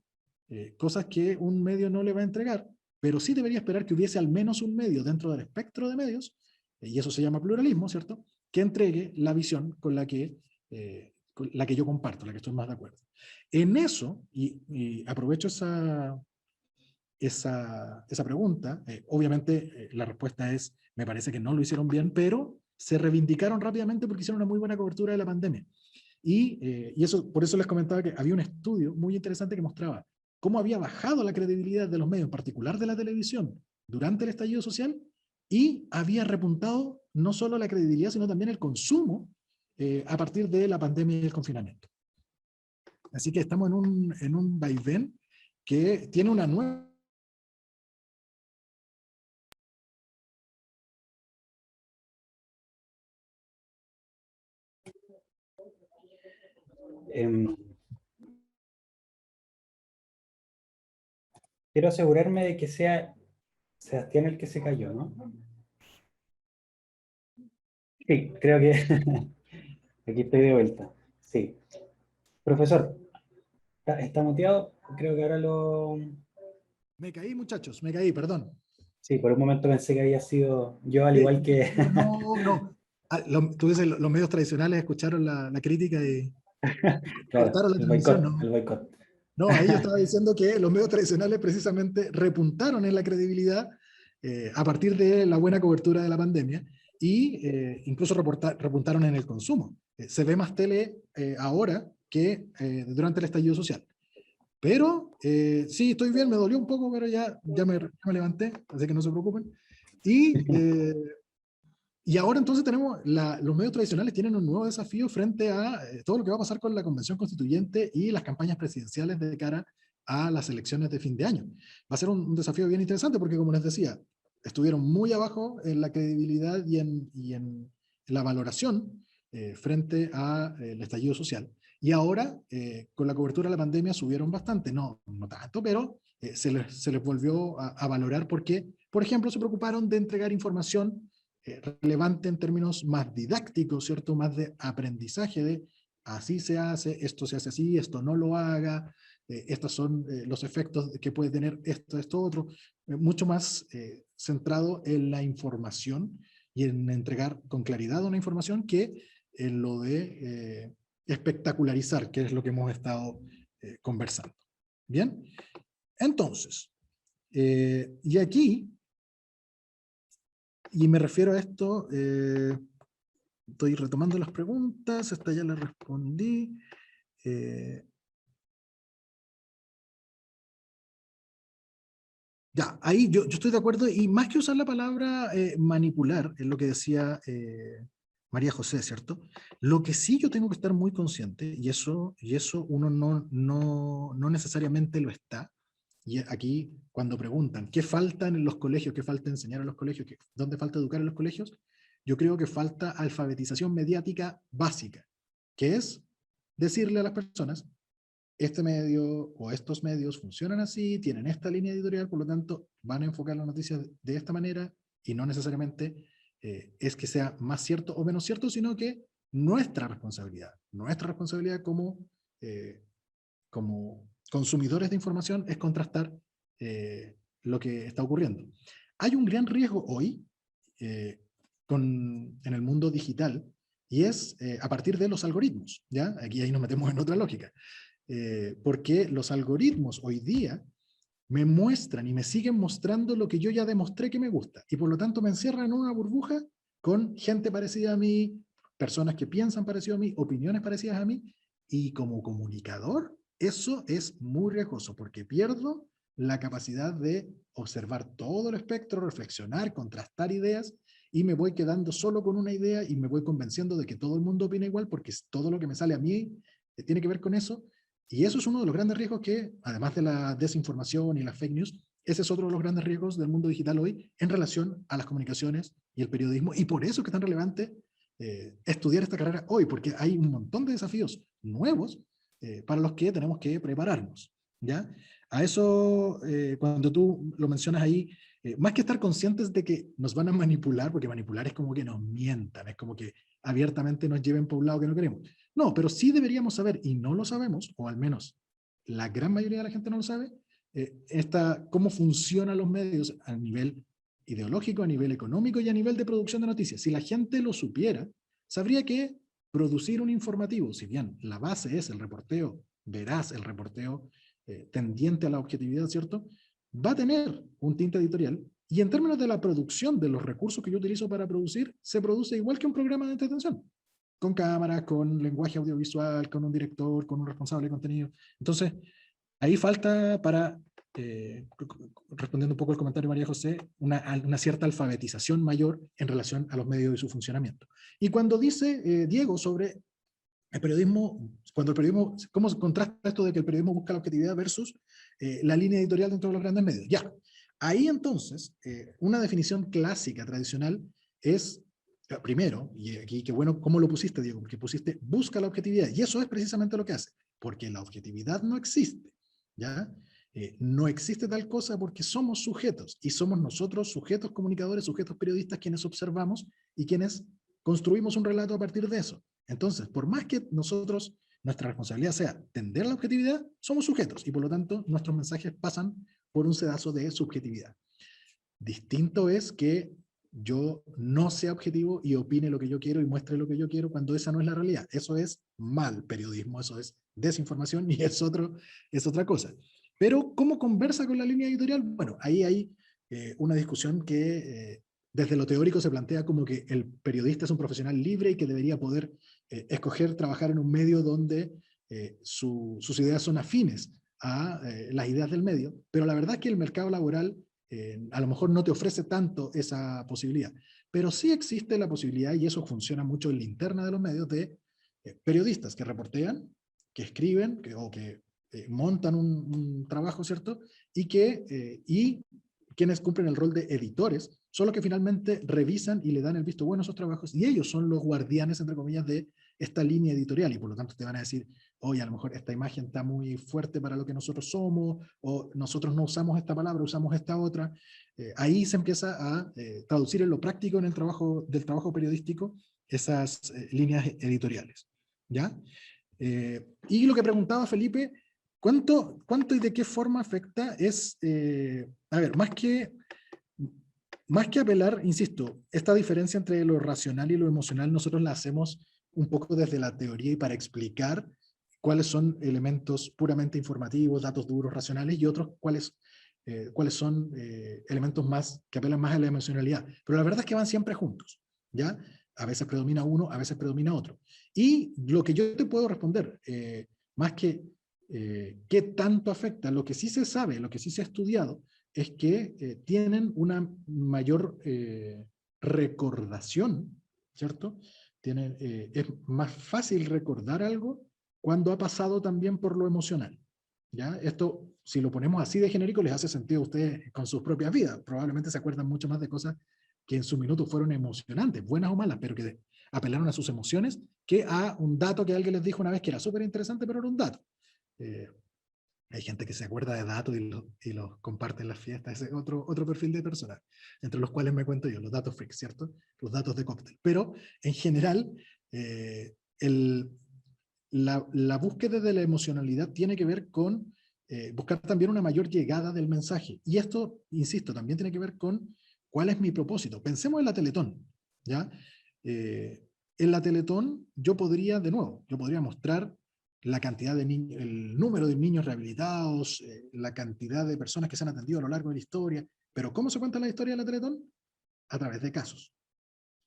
cosas que un medio no le va a entregar, pero sí debería esperar que hubiese al menos un medio dentro del espectro de medios, y eso se llama pluralismo, ¿cierto?, que entregue la visión con la que yo comparto, la que estoy más de acuerdo. En eso, y aprovecho esa pregunta, obviamente la respuesta es, me parece que no lo hicieron bien, pero se reivindicaron rápidamente porque hicieron una muy buena cobertura de la pandemia. Y eso, por eso les comentaba que había un estudio muy interesante que mostraba cómo había bajado la credibilidad de los medios, en particular de la televisión, durante el estallido social, y había repuntado no solo la credibilidad, sino también el consumo a partir de la pandemia y el confinamiento. Así que estamos en un vaivén que tiene una nueva... Quiero asegurarme de que sea Sebastián el que se cayó, ¿no? Sí, creo que aquí estoy de vuelta. Sí. Profesor, ¿está muteado? Creo que ahora lo... Me caí, muchachos, me caí, perdón. Sí, por un momento pensé que había sido yo, al igual que... No. Tú dices, los medios tradicionales escucharon la crítica y Claro, cortaron la el transmisión, boicot, el ¿no? boicot. No, ahí yo estaba diciendo que los medios tradicionales precisamente repuntaron en la credibilidad a partir de la buena cobertura de la pandemia y incluso repuntaron en el consumo. Se ve más tele ahora que durante el estallido social. Pero sí, estoy bien, me dolió un poco, pero ya me levanté, así que no se preocupen. Y ahora entonces tenemos, los medios tradicionales tienen un nuevo desafío frente a todo lo que va a pasar con la Convención Constituyente y las campañas presidenciales de cara a las elecciones de fin de año. Va a ser un desafío bien interesante porque, como les decía, estuvieron muy abajo en la credibilidad y en la valoración frente al estallido social. Y ahora, con la cobertura de la pandemia, subieron bastante, no tanto, pero se les volvió a valorar porque, por ejemplo, se preocuparon de entregar información relevante en términos más didácticos, ¿cierto? Más de aprendizaje de así se hace, esto se hace así, esto no lo haga, estos son los efectos que puede tener esto, otro, mucho más centrado en la información y en entregar con claridad una información que en lo de espectacularizar, que es lo que hemos estado conversando. Bien, entonces, y aquí, y me refiero a esto, estoy retomando las preguntas, esta ya la respondí. Ya, ahí yo estoy de acuerdo, y más que usar la palabra manipular, es lo que decía María José, ¿cierto? Lo que sí yo tengo que estar muy consciente, y eso uno no necesariamente lo está, y aquí cuando preguntan, ¿qué falta en los colegios? ¿Qué falta enseñar en los colegios? ¿Dónde falta educar en los colegios? Yo creo que falta alfabetización mediática básica, que es decirle a las personas, este medio o estos medios funcionan así, tienen esta línea editorial, por lo tanto van a enfocar las noticias de esta manera y no necesariamente es que sea más cierto o menos cierto, sino que nuestra responsabilidad como consumidores de información es contrastar lo que está ocurriendo. Hay un gran riesgo hoy en el mundo digital, y es a partir de los algoritmos, ¿ya? Aquí ahí nos metemos en otra lógica, porque los algoritmos hoy día me muestran y me siguen mostrando lo que yo ya demostré que me gusta, y por lo tanto me encierran en una burbuja con gente parecida a mí, personas que piensan parecido a mí, opiniones parecidas a mí, y como comunicador, eso es muy riesgoso, porque pierdo la capacidad de observar todo el espectro, reflexionar, contrastar ideas, y me voy quedando solo con una idea y me voy convenciendo de que todo el mundo opina igual, porque todo lo que me sale a mí tiene que ver con eso, y eso es uno de los grandes riesgos que, además de la desinformación y las fake news, ese es otro de los grandes riesgos del mundo digital hoy en relación a las comunicaciones y el periodismo, y por eso es que es tan relevante estudiar esta carrera hoy, porque hay un montón de desafíos nuevos para los que tenemos que prepararnos, ¿ya? A eso, cuando tú lo mencionas ahí, más que estar conscientes de que nos van a manipular, porque manipular es como que nos mientan, es como que abiertamente nos lleven por un lado que no queremos. No, pero sí deberíamos saber, y no lo sabemos, o al menos la gran mayoría de la gente no lo sabe, cómo funcionan los medios a nivel ideológico, a nivel económico y a nivel de producción de noticias. Si la gente lo supiera, sabría que producir un informativo, si bien la base es el reporteo veraz, el reporteo tendiente a la objetividad, ¿cierto? Va a tener un tinte editorial, y en términos de la producción de los recursos que yo utilizo para producir, se produce igual que un programa de entretención, con cámaras, con lenguaje audiovisual, con un director, con un responsable de contenido. Entonces, ahí falta para, respondiendo un poco al comentario de María José, una cierta alfabetización mayor en relación a los medios y su funcionamiento. Y cuando dice Diego sobre el periodismo, cuando el periodismo, ¿cómo se contrasta esto de que el periodismo busca la objetividad versus la línea editorial dentro de los grandes medios? Ya, ahí entonces, una definición clásica, tradicional, es, primero, y aquí qué bueno cómo lo pusiste, Diego, porque pusiste busca la objetividad, y eso es precisamente lo que hace, porque la objetividad no existe, ¿ya? No existe tal cosa porque somos sujetos, y somos nosotros, sujetos comunicadores, sujetos periodistas, quienes observamos y quienes construimos un relato a partir de eso. Entonces, por más que nosotros, nuestra responsabilidad sea tender a la objetividad, somos sujetos, y por lo tanto nuestros mensajes pasan por un sedazo de subjetividad. Distinto es que yo no sea objetivo y opine lo que yo quiero y muestre lo que yo quiero cuando esa no es la realidad. Eso es mal periodismo, eso es desinformación, y es otra cosa. Pero, ¿cómo conversa con la línea editorial? Bueno, ahí hay una discusión que desde lo teórico se plantea como que el periodista es un profesional libre y que debería poder escoger trabajar en un medio donde sus ideas son afines a las ideas del medio, pero la verdad es que el mercado laboral a lo mejor no te ofrece tanto esa posibilidad, pero sí existe la posibilidad, y eso funciona mucho en la interna de los medios, de periodistas que reportean, que escriben, o que montan un trabajo, ¿cierto? Y quienes cumplen el rol de editores, son los que finalmente revisan y le dan el visto bueno a esos trabajos, y ellos son los guardianes, entre comillas, de esta línea editorial, y por lo tanto te van a decir, oye, a lo mejor esta imagen está muy fuerte para lo que nosotros somos, o nosotros no usamos esta palabra, usamos esta otra. Ahí se empieza a traducir en lo práctico en el trabajo del trabajo periodístico esas líneas editoriales, ¿ya? Y lo que preguntaba Felipe, ¿cuánto y de qué forma afecta? Es, a ver, más que apelar, insisto, esta diferencia entre lo racional y lo emocional nosotros la hacemos un poco desde la teoría y para explicar cuáles son elementos puramente informativos, datos duros, racionales, y otros cuáles son elementos más que apelan más a la emocionalidad. Pero la verdad es que van siempre juntos, ¿ya? A veces predomina uno, a veces predomina otro. Y lo que yo te puedo responder, más que qué tanto afecta, lo que sí se sabe, lo que sí se ha estudiado, es que tienen una mayor recordación, ¿cierto? Es más fácil recordar algo cuando ha pasado también por lo emocional, ¿ya? Esto, si lo ponemos así de genérico, les hace sentido a ustedes con sus propias vidas. Probablemente se acuerdan mucho más de cosas que en su minuto fueron emocionantes, buenas o malas, pero que apelaron a sus emociones, que a un dato que alguien les dijo una vez que era súper interesante, pero era un dato. Hay gente que se acuerda de datos y los comparte en las fiestas, ese es otro perfil de personas, entre los cuales me cuento yo, los datos freaks, ¿cierto? Los datos de cóctel. Pero, en general, la búsqueda de la emocionalidad tiene que ver con buscar también una mayor llegada del mensaje. Y esto, insisto, también tiene que ver con cuál es mi propósito. Pensemos en la Teletón, ¿ya? en la Teletón yo podría, de nuevo, yo podría mostrar la cantidad de niños, el número de niños rehabilitados, la cantidad de personas que se han atendido a lo largo de la historia, pero ¿cómo se cuenta la historia de la Teletón? A través de casos,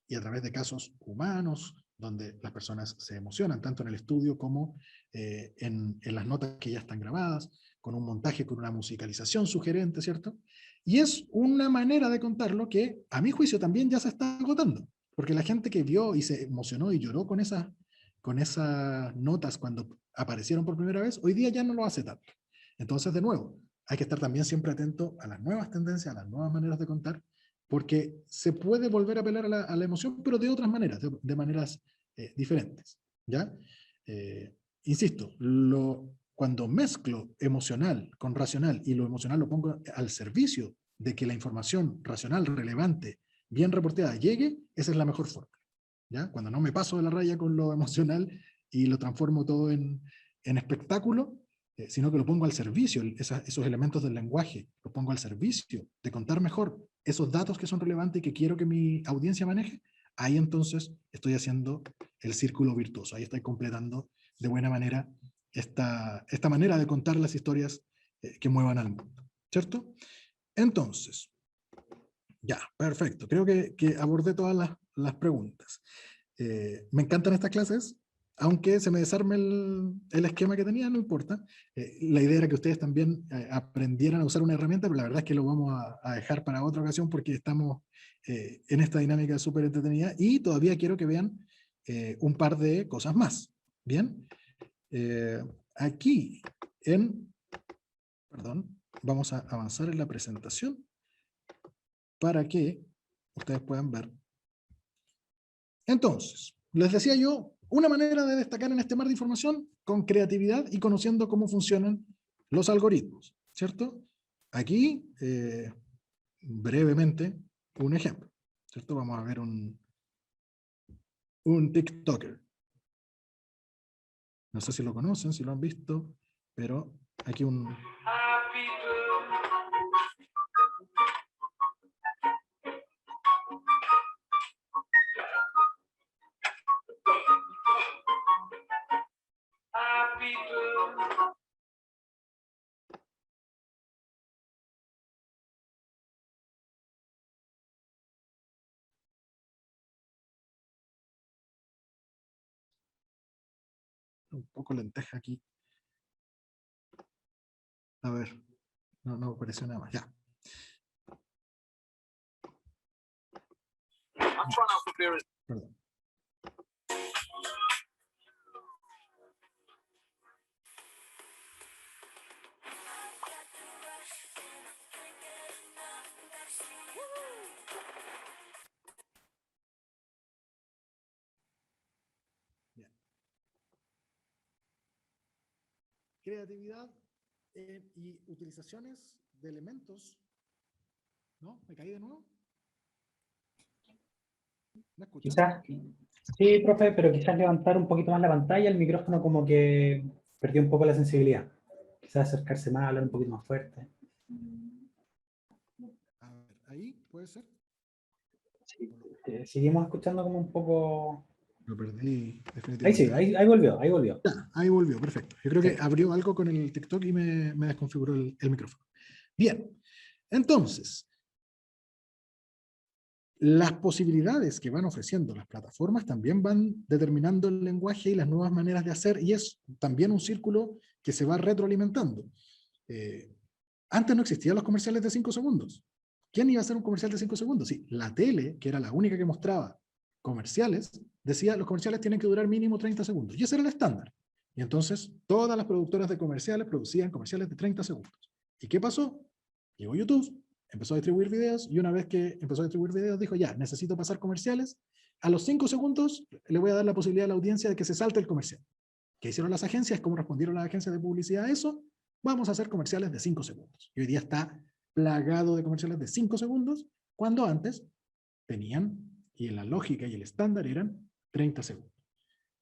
y a través de casos humanos, donde las personas se emocionan, tanto en el estudio como en las notas que ya están grabadas, con un montaje, con una musicalización sugerente, ¿cierto? Y es una manera de contarlo que, a mi juicio, también ya se está agotando, porque la gente que vio y se emocionó y lloró con esas notas cuando aparecieron por primera vez, hoy día ya no lo hace tanto. Entonces, de nuevo, hay que estar también siempre atento a las nuevas tendencias, a las nuevas maneras de contar, porque se puede volver a apelar a la emoción, pero de otras maneras, de maneras diferentes, ¿ya? Insisto, cuando mezclo emocional con racional y lo emocional lo pongo al servicio de que la información racional, relevante, bien reportada llegue, esa es la mejor forma, ¿ya? Cuando no me paso de la raya con lo emocional y lo transformo todo en espectáculo, sino que lo pongo al servicio, esos elementos del lenguaje, los pongo al servicio de contar mejor esos datos que son relevantes y que quiero que mi audiencia maneje, ahí entonces estoy haciendo el círculo virtuoso, ahí estoy completando de buena manera esta manera de contar las historias que muevan al mundo, ¿cierto? Entonces, ya, perfecto, creo que abordé todas las preguntas. Me encantan estas clases, aunque se me desarme el esquema que tenía, no importa. La idea era que ustedes también aprendieran a usar una herramienta, pero la verdad es que lo vamos a dejar para otra ocasión porque estamos en esta dinámica súper entretenida y todavía quiero que vean un par de cosas más. Bien, aquí perdón, vamos a avanzar en la presentación para que ustedes puedan ver. Entonces, les decía yo, una manera de destacar en este mar de información con creatividad y conociendo cómo funcionan los algoritmos, ¿cierto? Aquí, brevemente, un ejemplo, ¿cierto? Vamos a ver un TikToker. No sé si lo conocen, si lo han visto, pero aquí un... Un poco lenteja aquí. A ver, no apareció nada más. Ya. Perdón. Bien. Creatividad y utilizaciones de elementos. ¿No? ¿Me caí de nuevo? ¿Me escuchan? Quizás, sí, profe, pero quizás levantar un poquito más la pantalla, el micrófono como que perdió un poco la sensibilidad. Quizás acercarse más, hablar un poquito más fuerte. A ver, ahí puede ser. Sí, seguimos escuchando como un poco... Lo perdí definitivamente. Ahí sí, ahí volvió, ahí volvió. Ya, ahí volvió, perfecto. Yo creo Sí. que abrió algo con el TikTok y me desconfiguró el micrófono. Bien, entonces, las posibilidades que van ofreciendo las plataformas también van determinando el lenguaje y las nuevas maneras de hacer, y es también un círculo que se va retroalimentando. Antes no existían los comerciales de 5 segundos. ¿Quién iba a hacer un comercial de 5 segundos? Sí, la tele, que era la única que mostraba comerciales, decía los comerciales tienen que durar mínimo 30 segundos. Y ese era el estándar. Y entonces todas las productoras de comerciales producían comerciales de 30 segundos. ¿Y qué pasó? Llegó YouTube, empezó a distribuir videos y una vez que empezó a distribuir videos dijo ya, necesito pasar comerciales. A los 5 segundos le voy a dar la posibilidad a la audiencia de que se salte el comercial. ¿Qué hicieron las agencias? ¿Cómo respondieron las agencias de publicidad a eso? Vamos a hacer comerciales de 5 segundos. Y hoy día está plagado de comerciales de 5 segundos, cuando antes tenían, y la lógica y el estándar eran 30 segundos.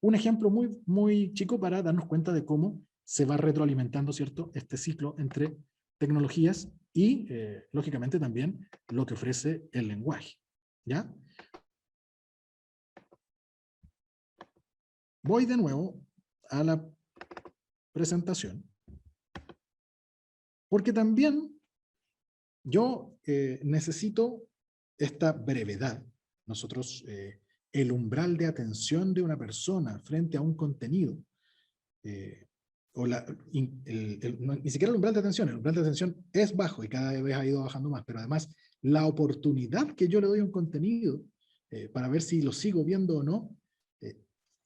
Un ejemplo muy, muy chico para darnos cuenta de cómo se va retroalimentando, ¿cierto?, este ciclo entre tecnologías y, lógicamente, también lo que ofrece el lenguaje. ¿Ya? voy de nuevo a la presentación, porque también yo necesito esta brevedad. Nosotros, el umbral de atención de una persona frente a un contenido, o ni siquiera el umbral de atención, el umbral de atención es bajo y cada vez ha ido bajando más, pero además la oportunidad que yo le doy a un contenido para ver si lo sigo viendo o no,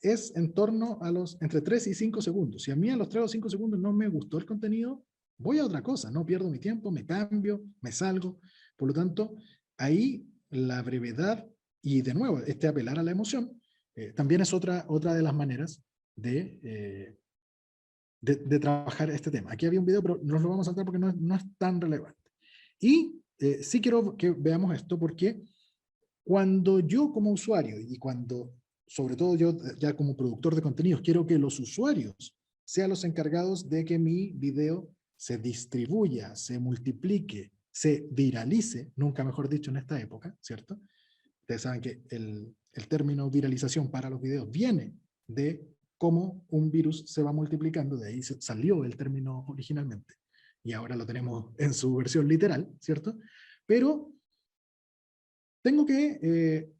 es en torno a entre 3 y 5 segundos. Si a mí a los 3 o 5 segundos no me gustó el contenido, voy a otra cosa, no pierdo mi tiempo, me cambio, me salgo. Por lo tanto, ahí la brevedad y de nuevo, apelar a la emoción, también es otra de las maneras de trabajar este tema. Aquí había un video, pero no lo vamos a saltar porque no es tan relevante. Y sí quiero que veamos esto porque cuando yo como usuario y cuando, sobre todo yo ya como productor de contenidos, quiero que los usuarios sean los encargados de que mi video se distribuya, se multiplique, se viralice, nunca mejor dicho en esta época, ¿cierto? Ustedes saben que el término viralización para los videos viene de cómo un virus se va multiplicando, de ahí salió el término originalmente, y ahora lo tenemos en su versión literal, ¿cierto? Pero tengo que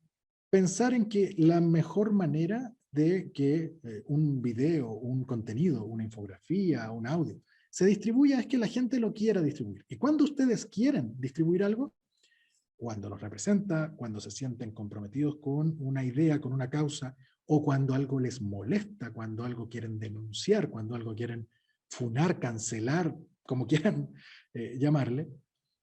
pensar en que la mejor manera de que un video, un contenido, una infografía, un audio, se distribuya es que la gente lo quiera distribuir. Y cuando ustedes quieren distribuir algo, cuando los representa, cuando se sienten comprometidos con una idea, con una causa, o cuando algo les molesta, cuando algo quieren denunciar, cuando algo quieren funar, cancelar, como quieran llamarle,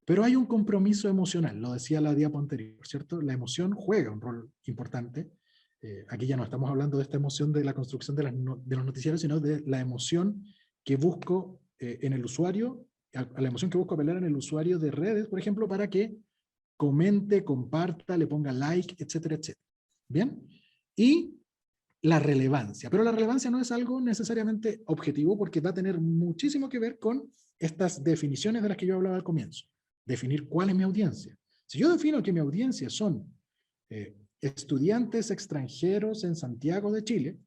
pero hay un compromiso emocional, lo decía la diapo anterior, ¿cierto? La emoción juega un rol importante. Aquí ya no estamos hablando de esta emoción de la construcción de los noticieros, sino de la emoción que busco en el usuario, a la emoción que busco apelar en el usuario de redes, por ejemplo, para que comente, comparta, le ponga like, etcétera, etcétera. ¿Bien? Y la relevancia. Pero la relevancia no es algo necesariamente objetivo porque va a tener muchísimo que ver con estas definiciones de las que yo hablaba al comienzo. Definir cuál es mi audiencia. Si yo defino que mi audiencia son estudiantes extranjeros en Santiago de Chile,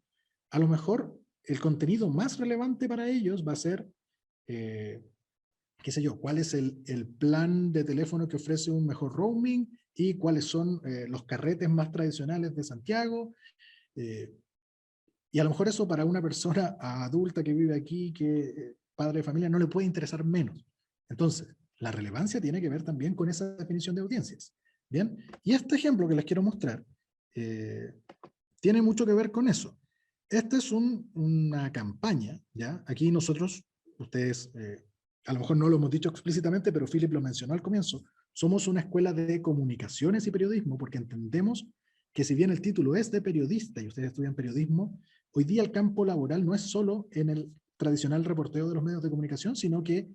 a lo mejor el contenido más relevante para ellos va a ser qué sé yo, cuál es el plan de teléfono que ofrece un mejor roaming y cuáles son los carretes más tradicionales de Santiago. Y a lo mejor eso para una persona adulta que vive aquí, que padre de familia, no le puede interesar menos. Entonces, la relevancia tiene que ver también con esa definición de audiencias. Bien, y este ejemplo que les quiero mostrar tiene mucho que ver con eso. Esta es una campaña, ¿ya? Aquí nosotros, ustedes a lo mejor no lo hemos dicho explícitamente, pero Philip lo mencionó al comienzo, somos una escuela de comunicaciones y periodismo porque entendemos que si bien el título es de periodista y ustedes estudian periodismo, hoy día el campo laboral no es solo en el tradicional reporteo de los medios de comunicación, sino que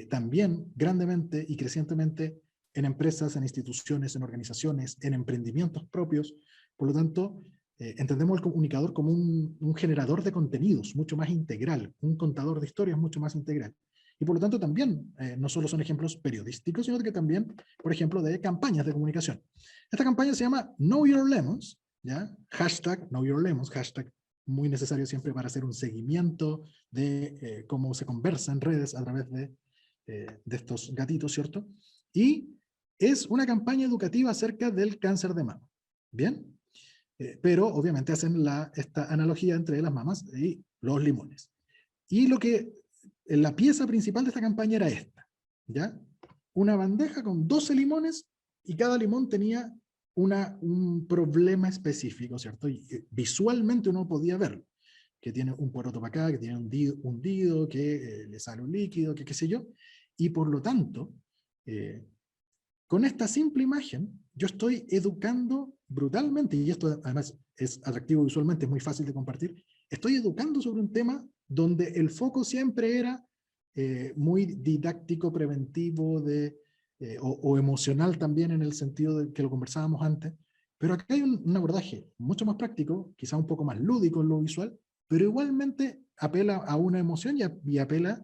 también grandemente y crecientemente en empresas, en instituciones, en organizaciones, en emprendimientos propios. Por lo tanto, entendemos el comunicador como un generador de contenidos mucho más integral, un contador de historias mucho más integral. Y por lo tanto también no solo son ejemplos periodísticos, sino que también, por ejemplo, de campañas de comunicación. Esta campaña se llama Know Your Lemons, ¿ya? Hashtag Know Your Lemons, hashtag muy necesario siempre para hacer un seguimiento de cómo se conversa en redes a través de estos gatitos, ¿cierto? Y es una campaña educativa acerca del cáncer de mama. ¿Bien? Pero obviamente hacen esta analogía entre las mamas y los limones. Y la pieza principal de esta campaña era esta, ¿ya? Una bandeja con 12 limones y cada limón tenía un problema específico, ¿cierto? Y visualmente uno podía verlo, que tiene un poroto para acá, que tiene hundido, que le sale un líquido, que qué sé yo, y por lo tanto, con esta simple imagen, yo estoy educando brutalmente, y esto además es atractivo visualmente, es muy fácil de compartir, estoy educando sobre un tema donde el foco siempre era muy didáctico, preventivo, o emocional también en el sentido de que lo conversábamos antes, pero acá hay un abordaje mucho más práctico, quizá un poco más lúdico en lo visual, pero igualmente apela a una emoción y apela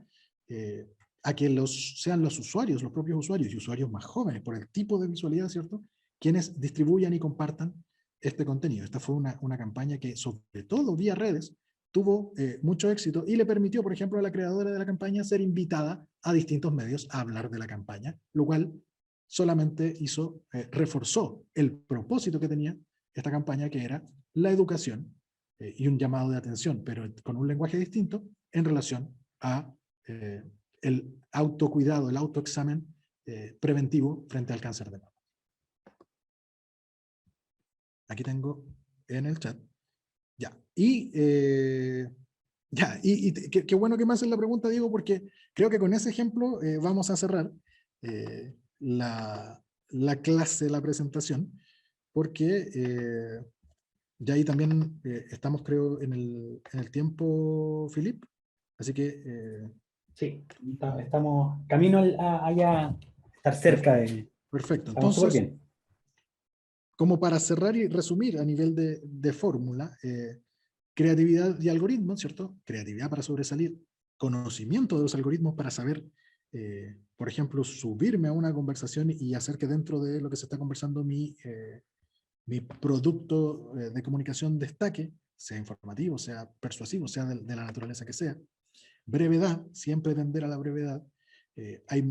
a que sean los usuarios, los propios usuarios y usuarios más jóvenes, por el tipo de visualidad, ¿cierto?, quienes distribuyan y compartan este contenido. Esta fue una campaña que, sobre todo vía redes, tuvo mucho éxito y le permitió, por ejemplo, a la creadora de la campaña ser invitada a distintos medios a hablar de la campaña, lo cual solamente reforzó el propósito que tenía esta campaña, que era la educación y un llamado de atención, pero con un lenguaje distinto en relación a el autocuidado, el autoexamen preventivo frente al cáncer de mama. Aquí tengo en el chat. Ya. Y qué bueno que me hacen la pregunta, Diego, porque creo que con ese ejemplo vamos a cerrar la clase, la presentación, porque ya ahí también estamos, creo, en el tiempo, Philip. Así que... Sí, estamos camino a estar cerca de... Perfecto. Estamos súper Entonces, bien. como para cerrar y resumir a nivel de fórmula, creatividad y algoritmos, ¿cierto? Creatividad para sobresalir, conocimiento de los algoritmos para saber, por ejemplo, subirme a una conversación y hacer que dentro de lo que se está conversando mi producto de comunicación destaque, sea informativo, sea persuasivo, sea de la naturaleza que sea. Brevedad, siempre tender a la brevedad. Hay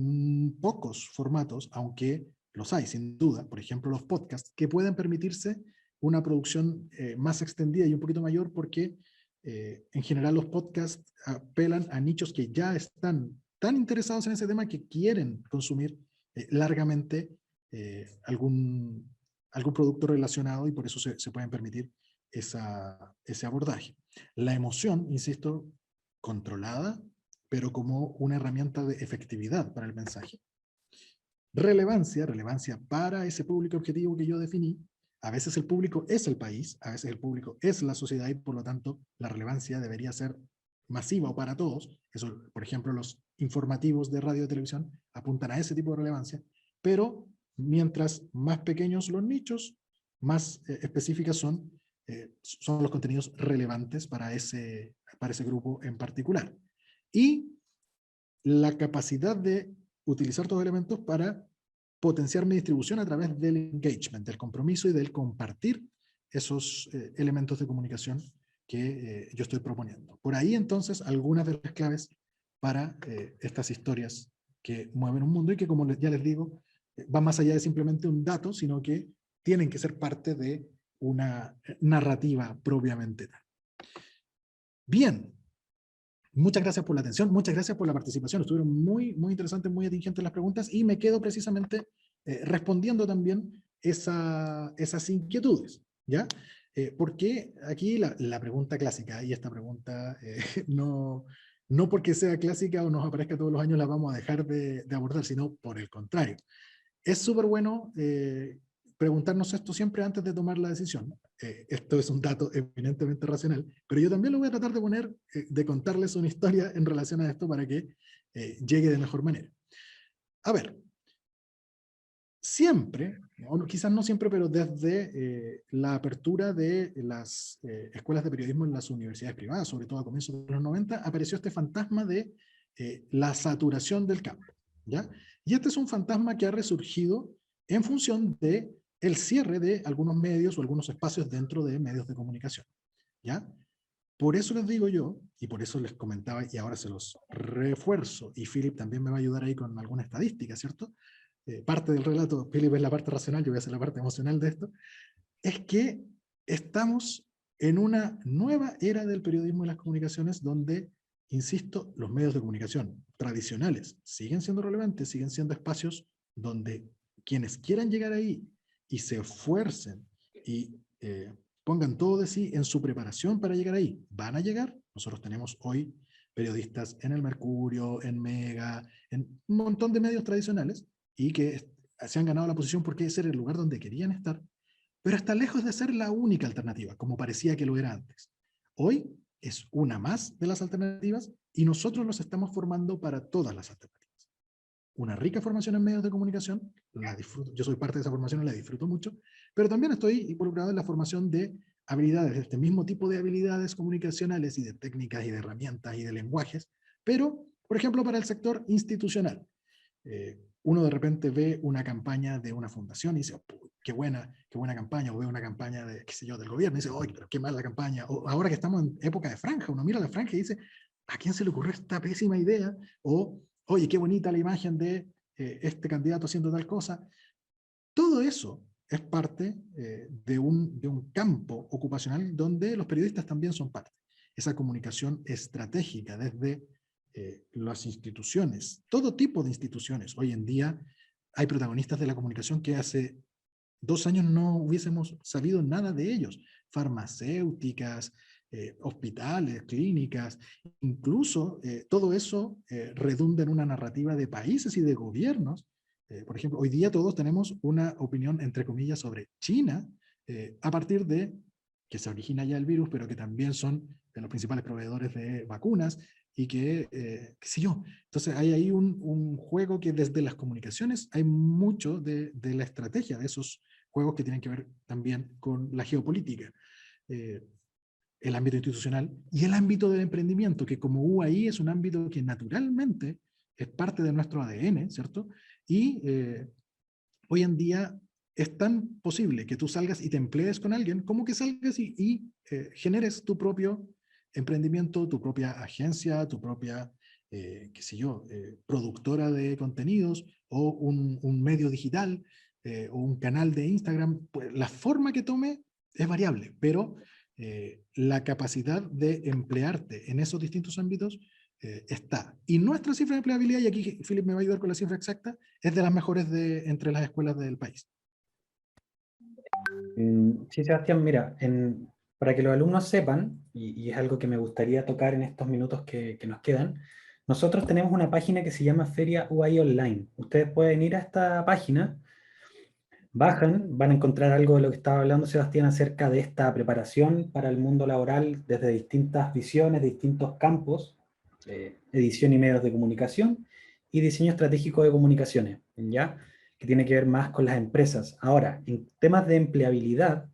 pocos formatos, aunque los hay, sin duda, por ejemplo los podcasts, que pueden permitirse una producción más extendida y un poquito mayor, porque en general los podcasts apelan a nichos que ya están tan interesados en ese tema que quieren consumir largamente algún producto relacionado, y por eso se pueden permitir ese abordaje. La emoción, insisto, controlada, pero como una herramienta de efectividad para el mensaje. Relevancia para ese público objetivo que yo definí. A veces el público es el país, a veces el público es la sociedad, y por lo tanto la relevancia debería ser masiva o para todos. Eso, por ejemplo, los informativos de radio y televisión apuntan a ese tipo de relevancia, pero mientras más pequeños los nichos, más específicas son los contenidos relevantes para ese grupo en particular. Y la capacidad de utilizar todos los elementos para potenciar mi distribución a través del engagement, del compromiso y del compartir esos elementos de comunicación que yo estoy proponiendo. Por ahí entonces algunas de las claves para estas historias que mueven un mundo y que, como ya les digo, van más allá de simplemente un dato, sino que tienen que ser parte de una narrativa propiamente tal. Bien, muchas gracias por la atención, muchas gracias por la participación. Estuvieron muy, muy interesantes, muy atingentes las preguntas, y me quedo precisamente respondiendo también esas inquietudes, ¿ya? Porque aquí la pregunta clásica, y esta pregunta no porque sea clásica o nos aparezca todos los años la vamos a dejar de abordar, sino por el contrario. Es súper bueno preguntarnos esto siempre antes de tomar la decisión. Esto es un dato eminentemente racional, pero yo también lo voy a tratar de poner, de contarles una historia en relación a esto para que llegue de mejor manera. A ver, siempre, o quizás no siempre, pero desde la apertura de las escuelas de periodismo en las universidades privadas, sobre todo a comienzos de los 90, apareció este fantasma de la saturación del campo, ¿ya? Y este es un fantasma que ha resurgido en función de el cierre de algunos medios o algunos espacios dentro de medios de comunicación, ¿ya? Por eso les digo yo, y por eso les comentaba, y ahora se los refuerzo, y Philip también me va a ayudar ahí con alguna estadística, ¿cierto? Parte del relato, Philip es la parte racional, yo voy a hacer la parte emocional de esto, es que estamos en una nueva era del periodismo y las comunicaciones donde, insisto, los medios de comunicación tradicionales siguen siendo relevantes, siguen siendo espacios donde quienes quieran llegar ahí y se esfuercen y pongan todo de sí en su preparación para llegar ahí, van a llegar. Nosotros tenemos hoy periodistas en el Mercurio, en Mega, en un montón de medios tradicionales, y que se han ganado la posición porque ese era el lugar donde querían estar, pero está lejos de ser la única alternativa, como parecía que lo era antes. Hoy es una más de las alternativas, y nosotros los estamos formando para todas las alternativas. Una rica formación en medios de comunicación, la disfruto, yo soy parte de esa formación y la disfruto mucho, pero también estoy involucrado en la formación de habilidades, de este mismo tipo de habilidades comunicacionales y de técnicas y de herramientas y de lenguajes, pero, por ejemplo, para el sector institucional. uno de repente ve una campaña de una fundación y dice, oh, qué buena campaña, o ve una campaña de, qué sé yo, del gobierno y dice, oye, pero qué mala campaña. O ahora que estamos en época de franja, uno mira la franja y dice, ¿a quién se le ocurrió esta pésima idea? O, oye, qué bonita la imagen de este candidato haciendo tal cosa. Todo eso es parte de un campo ocupacional donde los periodistas también son parte. Esa comunicación estratégica desde las instituciones, todo tipo de instituciones. Hoy en día hay protagonistas de la comunicación que hace 2 años no hubiésemos sabido nada de ellos. Farmacéuticas, hospitales, clínicas, incluso todo eso redunda en una narrativa de países y de gobiernos. Por ejemplo, hoy día todos tenemos una opinión, entre comillas, sobre China, a partir de que se origina ya el virus, pero que también son de los principales proveedores de vacunas, y que, qué sé yo. Entonces hay ahí un juego que desde las comunicaciones hay mucho de la estrategia de esos juegos que tienen que ver también con la geopolítica, el ámbito institucional y el ámbito del emprendimiento, que como UAI es un ámbito que naturalmente es parte de nuestro ADN, ¿cierto? Y hoy en día es tan posible que tú salgas y te emplees con alguien como que salgas y generes tu propio emprendimiento, tu propia agencia, tu propia, qué sé yo, productora de contenidos o un medio digital o un canal de Instagram. Pues la forma que tome es variable, pero la capacidad de emplearte en esos distintos ámbitos está. Y nuestra cifra de empleabilidad, y aquí Philip me va a ayudar con la cifra exacta, es de las mejores entre las escuelas del país. Sí, Sebastián, mira, para que los alumnos sepan, y es algo que me gustaría tocar en estos minutos que nos quedan, nosotros tenemos una página que se llama Feria UAI Online. Ustedes pueden ir a esta página, bajan, van a encontrar algo de lo que estaba hablando Sebastián acerca de esta preparación para el mundo laboral desde distintas visiones, distintos campos, edición y medios de comunicación y diseño estratégico de comunicaciones, ¿ya? Que tiene que ver más con las empresas. Ahora, en temas de empleabilidad,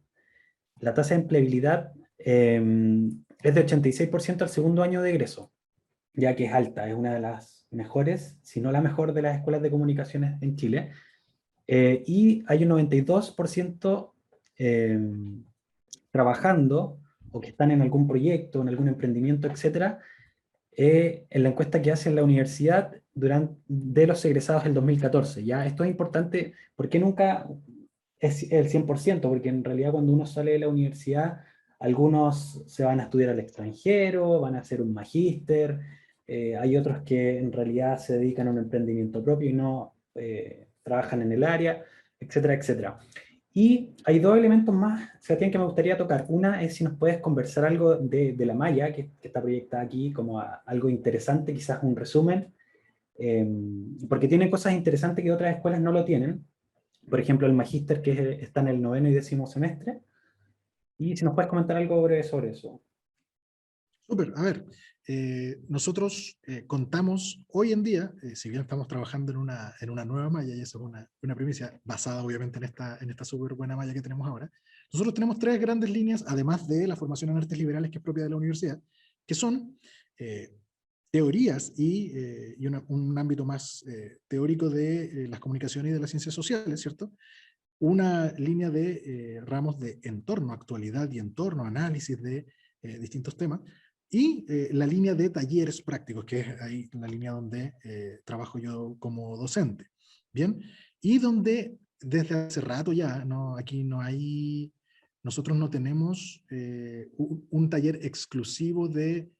la tasa de empleabilidad es de 86% al segundo año de egreso, ya que es alta, es una de las mejores, si no la mejor de las escuelas de comunicaciones en Chile. Y hay un 92% trabajando o que están en algún proyecto, en algún emprendimiento, etcétera, en la encuesta que hace en la universidad de los egresados del 2014. ¿Ya? Esto es importante porque nunca es el 100%, porque en realidad cuando uno sale de la universidad, algunos se van a estudiar al extranjero, van a hacer un magíster, hay otros que en realidad se dedican a un emprendimiento propio y no trabajan en el área, etcétera, etcétera. Y hay dos elementos más, Sebastián, que me gustaría tocar. Una es si nos puedes conversar algo de la malla, que está proyectada aquí como algo interesante, quizás un resumen, porque tiene cosas interesantes que otras escuelas no lo tienen. Por ejemplo, el magíster que está en el 9º y 10º semestre. Y si nos puedes comentar algo breve sobre eso. Súper, a ver, nosotros contamos hoy en día, si bien estamos trabajando en una nueva malla, y eso es una primicia basada obviamente en esta súper buena malla que tenemos ahora, nosotros tenemos 3 grandes líneas, además de la formación en artes liberales que es propia de la universidad, que son teorías y un ámbito más teórico de las comunicaciones y de las ciencias sociales, ¿cierto? Una línea de ramos de entorno, actualidad y entorno, análisis de distintos temas, y la línea de talleres prácticos, que es ahí la línea donde trabajo yo como docente. Bien, y donde desde hace rato ya, aquí no hay, nosotros no tenemos un taller exclusivo de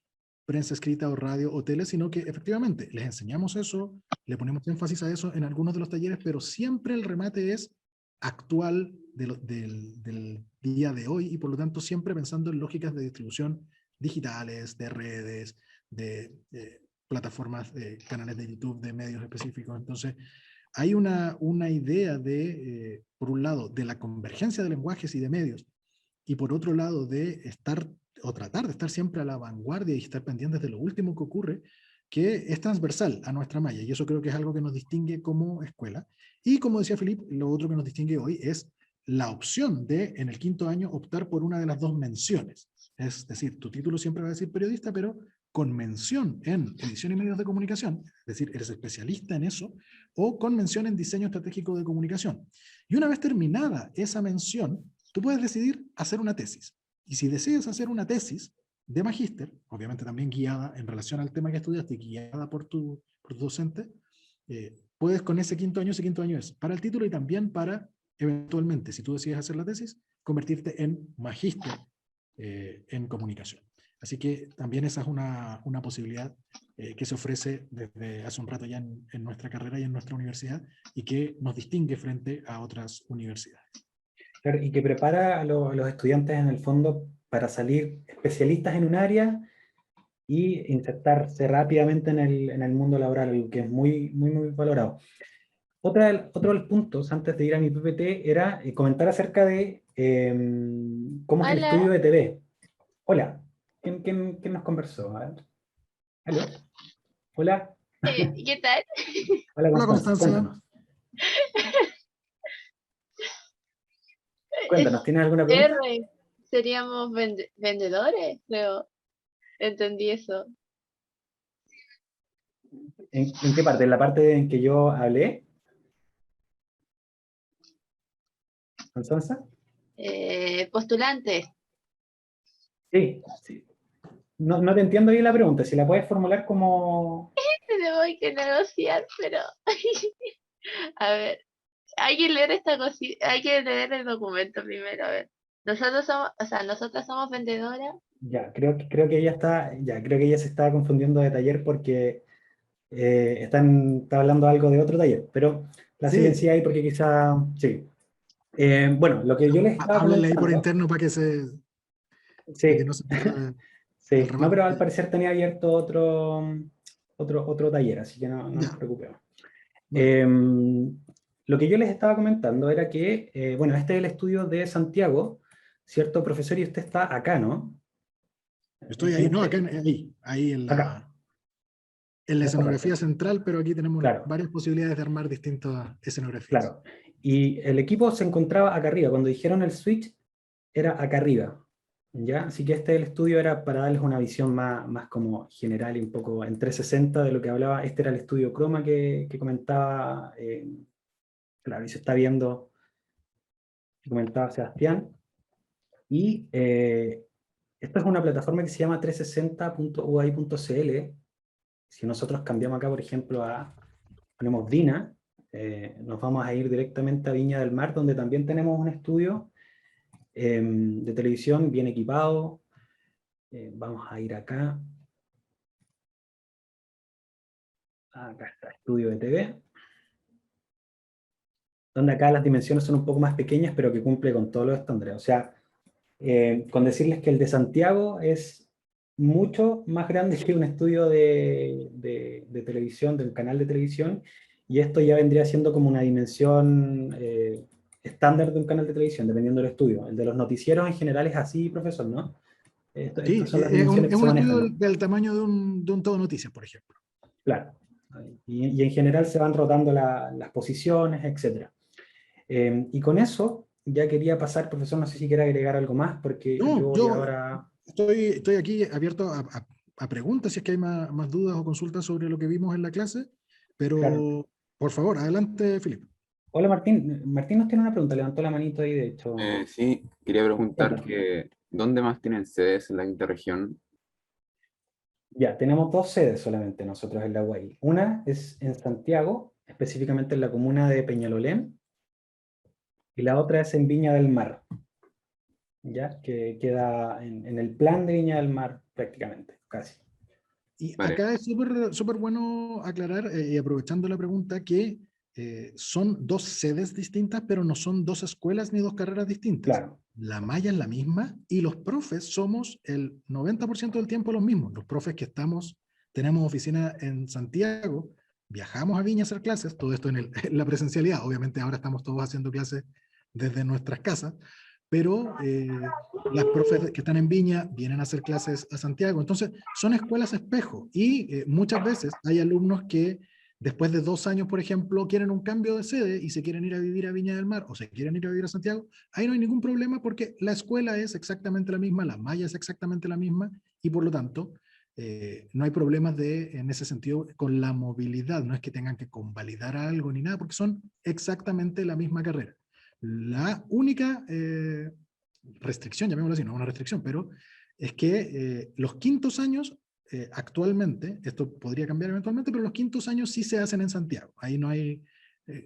prensa escrita o radio o tele, sino que efectivamente les enseñamos eso, le ponemos énfasis a eso en algunos de los talleres, pero siempre el remate es actual del día de hoy y por lo tanto siempre pensando en lógicas de distribución digitales, de redes, de plataformas, de canales de YouTube, de medios específicos. Entonces, hay una idea de, por un lado, de la convergencia de lenguajes y de medios, y por otro lado, de estar o tratar de estar siempre a la vanguardia y estar pendientes de lo último que ocurre, que es transversal a nuestra malla, y eso creo que es algo que nos distingue como escuela. Y como decía Felipe, lo otro que nos distingue hoy es la opción de, en el 5º año, optar por una de las 2 menciones. Es decir, tu título siempre va a decir periodista, pero con mención en edición y medios de comunicación, es decir, eres especialista en eso, o con mención en diseño estratégico de comunicación. Y una vez terminada esa mención, tú puedes decidir hacer una tesis. Y si decides hacer una tesis de magíster, obviamente también guiada en relación al tema que estudiaste y guiada por tu docente, puedes con ese quinto año es para el título y también para, eventualmente, si tú decides hacer la tesis, convertirte en magíster en comunicación. Así que también esa es una posibilidad que se ofrece desde hace un rato ya en nuestra carrera y en nuestra universidad y que nos distingue frente a otras universidades. Claro, y que prepara a los estudiantes en el fondo para salir especialistas en un área y insertarse rápidamente en el mundo laboral, algo que es muy, muy, muy valorado. Otro de los puntos, antes de ir a mi PPT, era comentar acerca de cómo es el Hola. estudio de TV. Hola, ¿quién nos conversó? A ver. ¿Aló? Hola. ¿Qué tal? Hola, Hola, Constanza. Cuéntanos. Cuéntanos, ¿tienes alguna pregunta? R, seríamos vendedores, creo. Entendí eso. ¿En qué parte? ¿En la parte en que yo hablé? ¿Constanza? Postulantes. Sí, sí. No te entiendo bien la pregunta, si la puedes formular como... Tenemos que negociar, pero... A ver, hay que leer esta cosita, hay que leer el documento primero, a ver. Nosotras somos vendedoras. Ya, creo que creo que ella se estaba confundiendo de taller porque está hablando algo de otro taller, pero la Sí. silencié ahí porque quizá, sí. Bueno, lo que yo les estaba Háblenle ahí por comentando... interno para que Sí, no se pierda sí. el No, remate. pero al parecer tenía abierto otro taller, así que no nos Ya. preocupemos. Bueno. Lo que yo les estaba comentando era que, bueno, este es el estudio de Santiago, ¿cierto, profesor? Y usted está acá, ¿no? Estoy En ahí, no, este, ahí acá, en la es escenografía correcto. central, pero aquí tenemos Claro, varias posibilidades de armar distintas escenografías. claro. Y el equipo se encontraba acá arriba. Cuando dijeron el switch, era acá arriba, ¿ya? Así que este del estudio era para darles una visión más como general y un poco en 360 de lo que hablaba. Este era el estudio Chroma que comentaba, claro, y se está viendo, que comentaba Sebastián. Y esta es una plataforma que se llama 360.ui.cl. Si nosotros cambiamos acá, por ejemplo, ponemos Dina, nos vamos a ir directamente a Viña del Mar, donde también tenemos un estudio de televisión bien equipado. Vamos a ir acá. Acá está, estudio de TV. Donde acá las dimensiones son un poco más pequeñas, pero que cumple con todos los estándares. O sea, con decirles que el de Santiago es mucho más grande que un estudio de televisión, de un canal de televisión, y esto ya vendría siendo como una dimensión estándar de un canal de televisión, dependiendo del estudio. El de los noticieros en general es así, profesor, ¿no? Sí, Estas son las es dimensiones que se un manejan, estudio ¿no? del tamaño de un todo noticias, por ejemplo. Claro. Y en general se van rotando las posiciones, etc. Y con eso ya quería pasar, profesor, no sé si quiere agregar algo más, porque yo No, voy yo ahora... estoy aquí abierto a preguntas si es que hay más dudas o consultas sobre lo que vimos en la clase, Claro. pero por favor, adelante, Filipe. Hola Martín. Martín nos tiene una pregunta, levantó la manito ahí, de hecho. Sí, quería preguntar Cuéntanos. que ¿dónde más tienen sedes en la quinta región? Ya, tenemos dos sedes solamente nosotros en la UAI. Una es en Santiago, específicamente en la comuna de Peñalolén, y la otra es en Viña del Mar, ya, que queda en el plan de Viña del Mar prácticamente, casi. Y Vale, acá es súper bueno aclarar, y aprovechando la pregunta, que son dos sedes distintas, pero no son dos escuelas ni dos carreras distintas. Claro, La malla es la misma y los profes somos el 90% del tiempo los mismos. Los profes que tenemos oficina en Santiago, viajamos a Viña a hacer clases, todo esto en la presencialidad. Obviamente ahora estamos todos haciendo clases desde nuestras casas, pero las profes que están en Viña vienen a hacer clases a Santiago. Entonces, son escuelas espejo y muchas veces hay alumnos que después de 2 años, por ejemplo, quieren un cambio de sede y se quieren ir a vivir a Viña del Mar o se quieren ir a vivir a Santiago. Ahí no hay ningún problema porque la escuela es exactamente la misma, la malla es exactamente la misma y por lo tanto no hay problemas en ese sentido con la movilidad, no es que tengan que convalidar algo ni nada, porque son exactamente la misma carrera. La única restricción, llamémoslo así, no una restricción, pero es que los quintos años, actualmente, esto podría cambiar eventualmente, pero los quintos años sí se hacen en Santiago. Ahí no hay,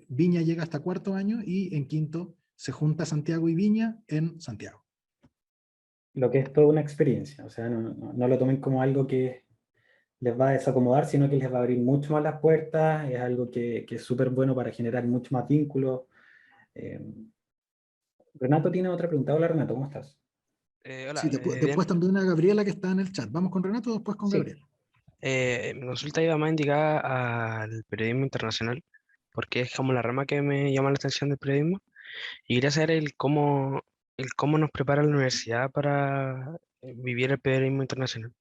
Viña llega hasta cuarto año y en quinto se junta Santiago y Viña en Santiago. Lo que es toda una experiencia, o sea, no lo tomen como algo que les va a desacomodar, sino que les va a abrir mucho más las puertas, es algo que es súper bueno para generar mucho más vínculos. Renato tiene otra pregunta. Hola Renato, ¿cómo estás? Hola, Sí, después también a Gabriela que está en el chat. Vamos con Renato, después con Sí. Gabriela. Mi consulta iba más indicada al periodismo internacional, porque es como la rama que me llama la atención del periodismo, y quería saber el cómo nos prepara la universidad para vivir el periodismo internacional.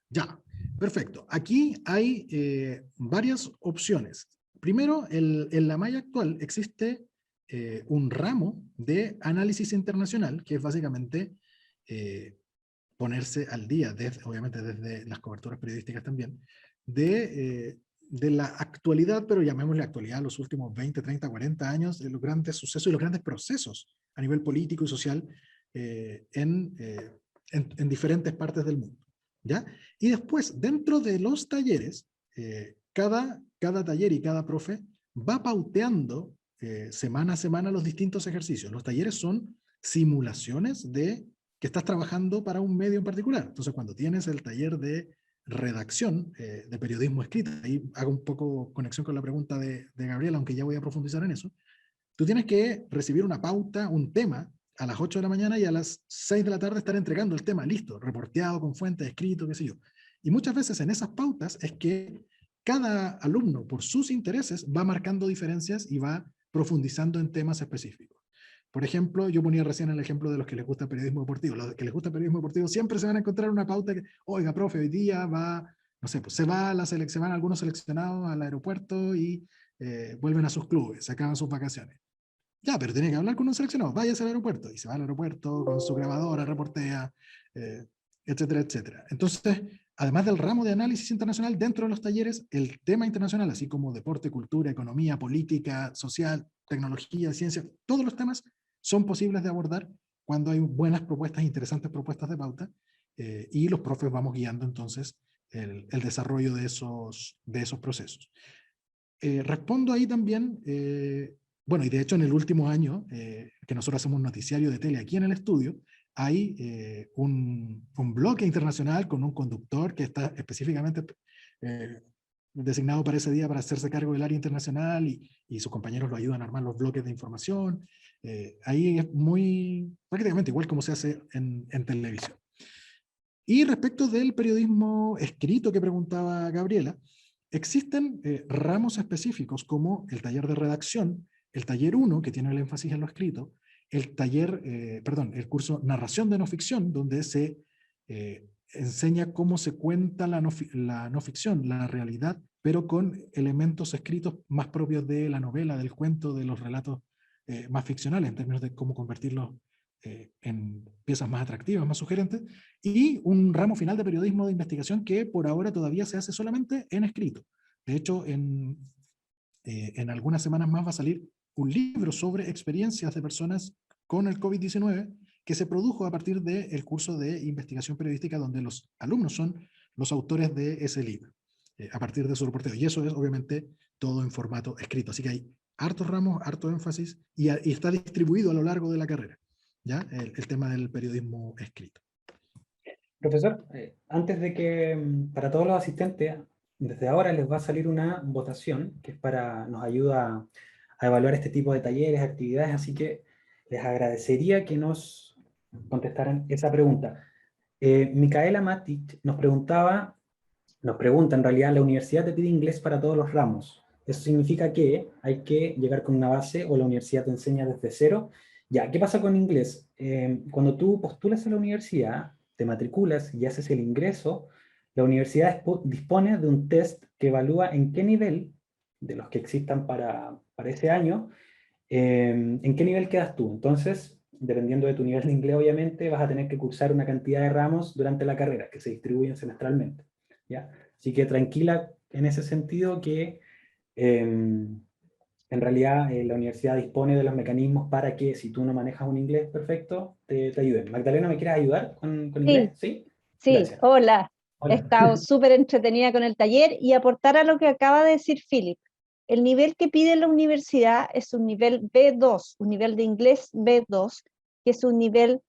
Ya, perfecto. Aquí hay varias opciones. Primero, en la malla actual existe un ramo de análisis internacional, que es básicamente ponerse al día, obviamente desde las coberturas periodísticas también, de la actualidad, pero llamémosle actualidad, los últimos 20, 30, 40 años, de los grandes sucesos y los grandes procesos a nivel político y social en diferentes partes del mundo. ¿Ya? Y después, dentro de los talleres, cada taller y cada profe va pauteando semana a semana los distintos ejercicios. Los talleres son simulaciones de que estás trabajando para un medio en particular. Entonces, cuando tienes el taller de redacción, de periodismo escrito, ahí hago un poco conexión con la pregunta de Gabriela, aunque ya voy a profundizar en eso, tú tienes que recibir una pauta, un tema, a las 8 de la mañana y a las 6 de la tarde estar entregando el tema, listo, reporteado, con fuentes, escrito, qué sé yo. Y muchas veces en esas pautas es que cada alumno, por sus intereses, va marcando diferencias y va profundizando en temas específicos. Por ejemplo, yo ponía recién el ejemplo de los que les gusta el periodismo deportivo. Los que les gusta el periodismo deportivo siempre se van a encontrar una pauta que, oiga, profe, hoy día va, no sé, pues se van algunos seleccionados al aeropuerto y vuelven a sus clubes, se acaban sus vacaciones. Ya, pero tiene que hablar con un seleccionado, váyase al aeropuerto, y se va al aeropuerto con su grabadora, reportea, etcétera, etcétera. Entonces, además del ramo de análisis internacional, dentro de los talleres, el tema internacional, así como deporte, cultura, economía, política, social, tecnología, ciencia, todos los temas son posibles de abordar cuando hay buenas propuestas, interesantes propuestas de pauta, y los profes vamos guiando entonces el desarrollo de esos procesos. Respondo ahí también, bueno, y de hecho en el último año, que nosotros hacemos un noticiario de tele aquí en el estudio, hay un bloque internacional con un conductor que está específicamente designado para ese día para hacerse cargo del área internacional y sus compañeros lo ayudan a armar los bloques de información. Ahí es prácticamente igual como se hace en televisión. Y respecto del periodismo escrito que preguntaba Gabriela, existen ramos específicos como el taller de redacción, el taller 1, que tiene el énfasis en lo escrito, el curso Narración de no ficción, donde se enseña cómo se cuenta la no ficción, la realidad, pero con elementos escritos más propios de la novela, del cuento, de los relatos más ficcionales, en términos de cómo convertirlos en piezas más atractivas, más sugerentes, y un ramo final de periodismo de investigación que por ahora todavía se hace solamente en escrito. De hecho, en algunas semanas más va a salir un libro sobre experiencias de personas con el COVID-19 que se produjo a partir del curso de investigación periodística donde los alumnos son los autores de ese libro, a partir de su reporteo. Y eso es obviamente todo en formato escrito. Así que hay hartos ramos, harto énfasis y está distribuido a lo largo de la carrera, ¿ya? El tema del periodismo escrito. Profesor, antes de que para todos los asistentes, desde ahora les va a salir una votación que es nos ayuda a evaluar este tipo de talleres, actividades, así que les agradecería que nos contestaran esa pregunta. Micaela Matic nos pregunta en realidad, la universidad te pide inglés para todos los ramos. ¿Eso significa que hay que llegar con una base o la universidad te enseña desde cero? Ya, ¿qué pasa con inglés? Cuando tú postulas a la universidad, te matriculas y haces el ingreso, la universidad dispone de un test que evalúa en qué nivel, de los que existan para ese año, en qué nivel quedas tú. Entonces, dependiendo de tu nivel de inglés, obviamente, vas a tener que cursar una cantidad de ramos durante la carrera, que se distribuyen semestralmente, ¿ya? Así que tranquila en ese sentido que en realidad la universidad dispone de los mecanismos para que si tú no manejas un inglés perfecto, te ayuden. Magdalena, ¿me quieres ayudar con inglés? Sí. Sí, Gracias. hola. He Hola. estado súper entretenida con el taller y aportar a lo que acaba de decir Philip. El nivel que pide la universidad es un nivel B2, un nivel de inglés B2, que es un nivel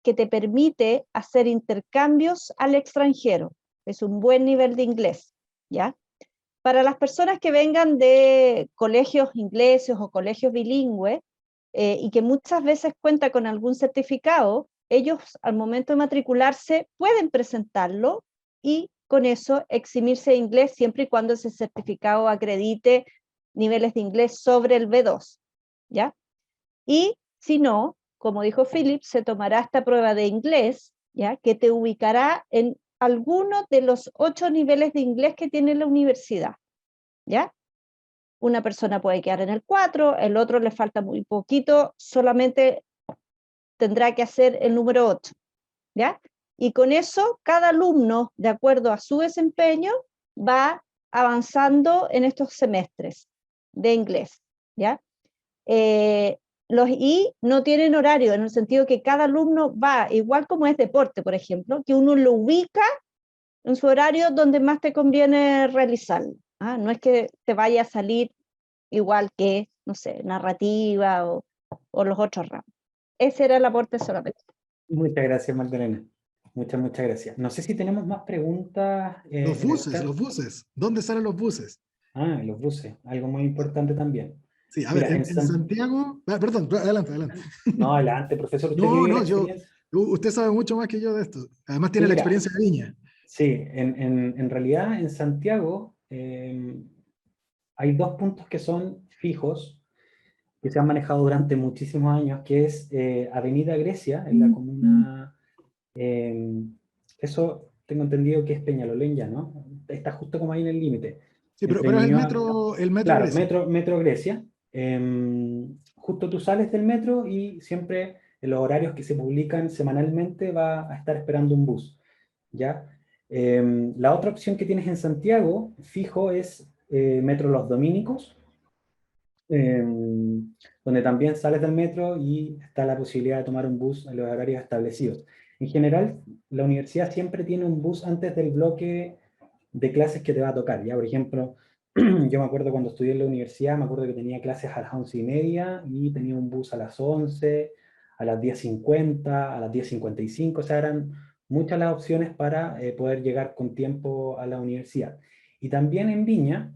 que te permite hacer intercambios al extranjero. Es un buen nivel de inglés, ¿ya? Para las personas que vengan de colegios ingleses o colegios bilingües y que muchas veces cuentan con algún certificado, ellos al momento de matricularse pueden presentarlo y con eso eximirse de inglés siempre y cuando ese certificado acredite niveles de inglés sobre el B2, ¿ya? Y si no, como dijo Philip, se tomará esta prueba de inglés, ¿ya? Que te ubicará en alguno de los 8 niveles de inglés que tiene la universidad, ¿ya? Una persona puede quedar en el 4, el otro le falta muy poquito, solamente tendrá que hacer el número 8, ¿ya? Y con eso, cada alumno, de acuerdo a su desempeño, va avanzando en estos semestres de inglés, ¿ya? Los I no tienen horario, en el sentido que cada alumno va, igual como es deporte, por ejemplo, que uno lo ubica en su horario donde más te conviene realizarlo. ¿Ah? No es que te vaya a salir igual que, no sé, narrativa o los otros ramos. Ese era el aporte solamente. Muchas gracias, Magdalena. Muchas gracias. No sé si tenemos más preguntas. Los en el buses, chat. los buses. ¿Dónde salen los buses? Ah, los buses, algo muy importante también. Sí, a ver, Mira, en Santiago... perdón, adelante, adelante. No, adelante, profesor. ¿Usted que No, vive la no, experiencia? usted sabe mucho más que yo de esto. Además Sí, tiene la mira, experiencia de Viña. sí, en realidad en Santiago hay dos puntos que son fijos, que se han manejado durante muchísimos años, que es Avenida Grecia, en la comuna, eso tengo entendido que es Peñalolén ya, ¿no? Está justo como ahí en el límite. Sí, Entre pero es Ñuñoa, el metro claro, Grecia. metro Grecia. Justo tú sales del metro y siempre en los horarios que se publican semanalmente va a estar esperando un bus, ¿ya? La otra opción que tienes en Santiago, fijo, es Metro Los Dominicos, donde también sales del metro y está la posibilidad de tomar un bus en los horarios establecidos. En general, la universidad siempre tiene un bus antes del bloque de clases que te va a tocar, ¿ya? Por ejemplo, yo me acuerdo cuando estudié en la universidad, me acuerdo que tenía clases a las 11:30 y tenía un bus a las 11, a las 10:50, a las 10:55, o sea, eran muchas las opciones para poder llegar con tiempo a la universidad. Y también en Viña,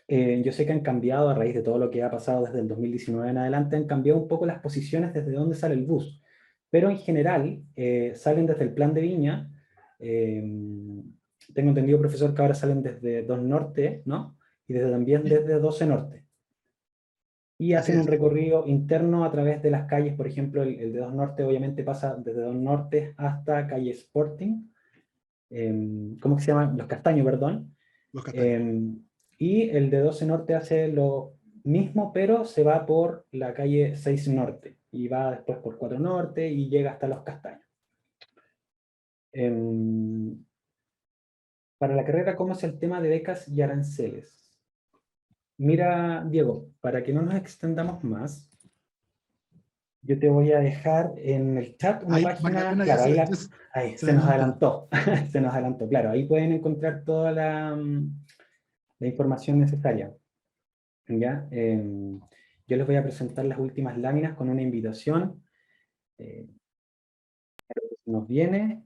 yo sé que han cambiado a raíz de todo lo que ha pasado desde el 2019 en adelante, han cambiado un poco las posiciones desde donde sale el bus, pero en general salen desde el plan de Viña. Tengo entendido, profesor, que ahora salen desde 2 Norte, ¿no? Y también desde 12 Norte. Y Así hacen un es. recorrido interno a través de las calles, por ejemplo, el de 2 Norte obviamente pasa desde 2 Norte hasta calle Sporting, ¿cómo se llama? Los Castaños, perdón. Los Castaños. Y el de 12 Norte hace lo mismo, pero se va por la calle 6 Norte, y va después por 4 Norte y llega hasta Los Castaños. Para la carrera, ¿cómo es el tema de becas y aranceles? Mira, Diego, para que no nos extendamos más, yo te voy a dejar en el chat una Ahí, página, Magdalena, claro, se se nos adelantó. adelantó, se nos adelantó, claro, ahí pueden encontrar toda la información necesaria, ¿ya? Yo les voy a presentar las últimas láminas con una invitación, nos viene,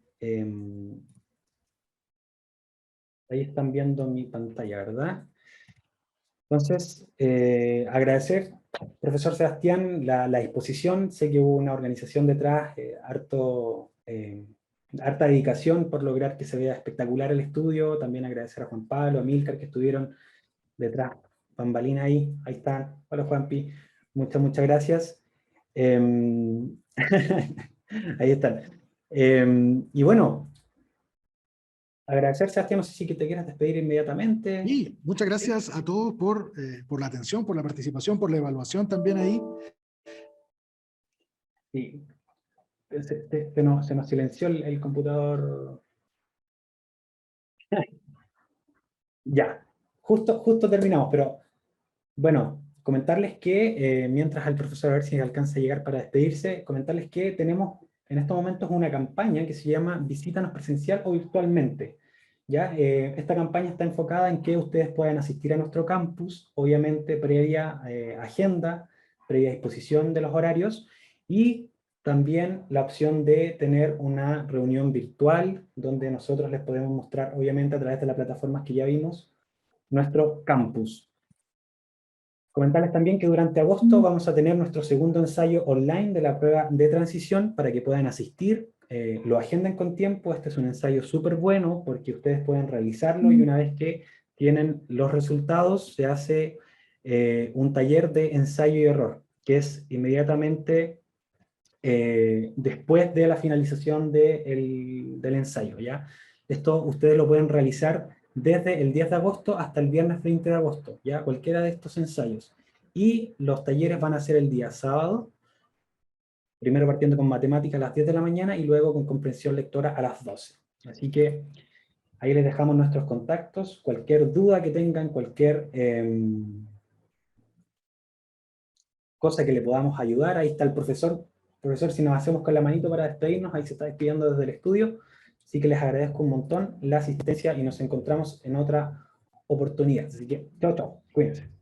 ahí están viendo mi pantalla, ¿verdad? Entonces, agradecer, profesor Sebastián, la disposición. Sé que hubo una organización detrás, harta dedicación por lograr que se vea espectacular el estudio. También agradecer a Juan Pablo, a Milcar, que estuvieron detrás, bambalina ahí están. Hola Juanpi, muchas gracias. Ahí están. Y bueno, agradecer, Sebastián, no sé si te quieras despedir inmediatamente. Y muchas gracias a todos por la atención, por la participación, por la evaluación también ahí. Sí. Se nos silenció el computador. Ya, justo terminamos, pero bueno, comentarles que mientras el profesor a ver si alcanza a llegar para despedirse, comentarles que tenemos en estos momentos una campaña que se llama Visítanos presencial o virtualmente. ¿Ya? Esta campaña está enfocada en que ustedes puedan asistir a nuestro campus, obviamente previa agenda, previa disposición de los horarios, y también la opción de tener una reunión virtual donde nosotros les podemos mostrar, obviamente a través de las plataformas que ya vimos, nuestro campus. Comentarles también que durante agosto vamos a tener nuestro segundo ensayo online de la prueba de transición para que puedan asistir, lo agenden con tiempo. Este es un ensayo súper bueno porque ustedes pueden realizarlo y una vez que tienen los resultados se hace un taller de ensayo y error, que es inmediatamente después de la finalización del ensayo, ¿ya? Esto ustedes lo pueden realizar desde el 10 de agosto hasta el viernes 20 de agosto, ¿ya? Cualquiera de estos ensayos. Y los talleres van a ser el día sábado, primero partiendo con matemática a las 10 de la mañana y luego con comprensión lectora a las 12. Así que ahí les dejamos nuestros contactos, cualquier duda que tengan, cualquier cosa que le podamos ayudar, ahí está el profesor. Profesor, si nos hacemos con la manito para despedirnos, ahí se está despidiendo desde el estudio, así que les agradezco un montón la asistencia y nos encontramos en otra oportunidad. Así que, chao, chao, cuídense.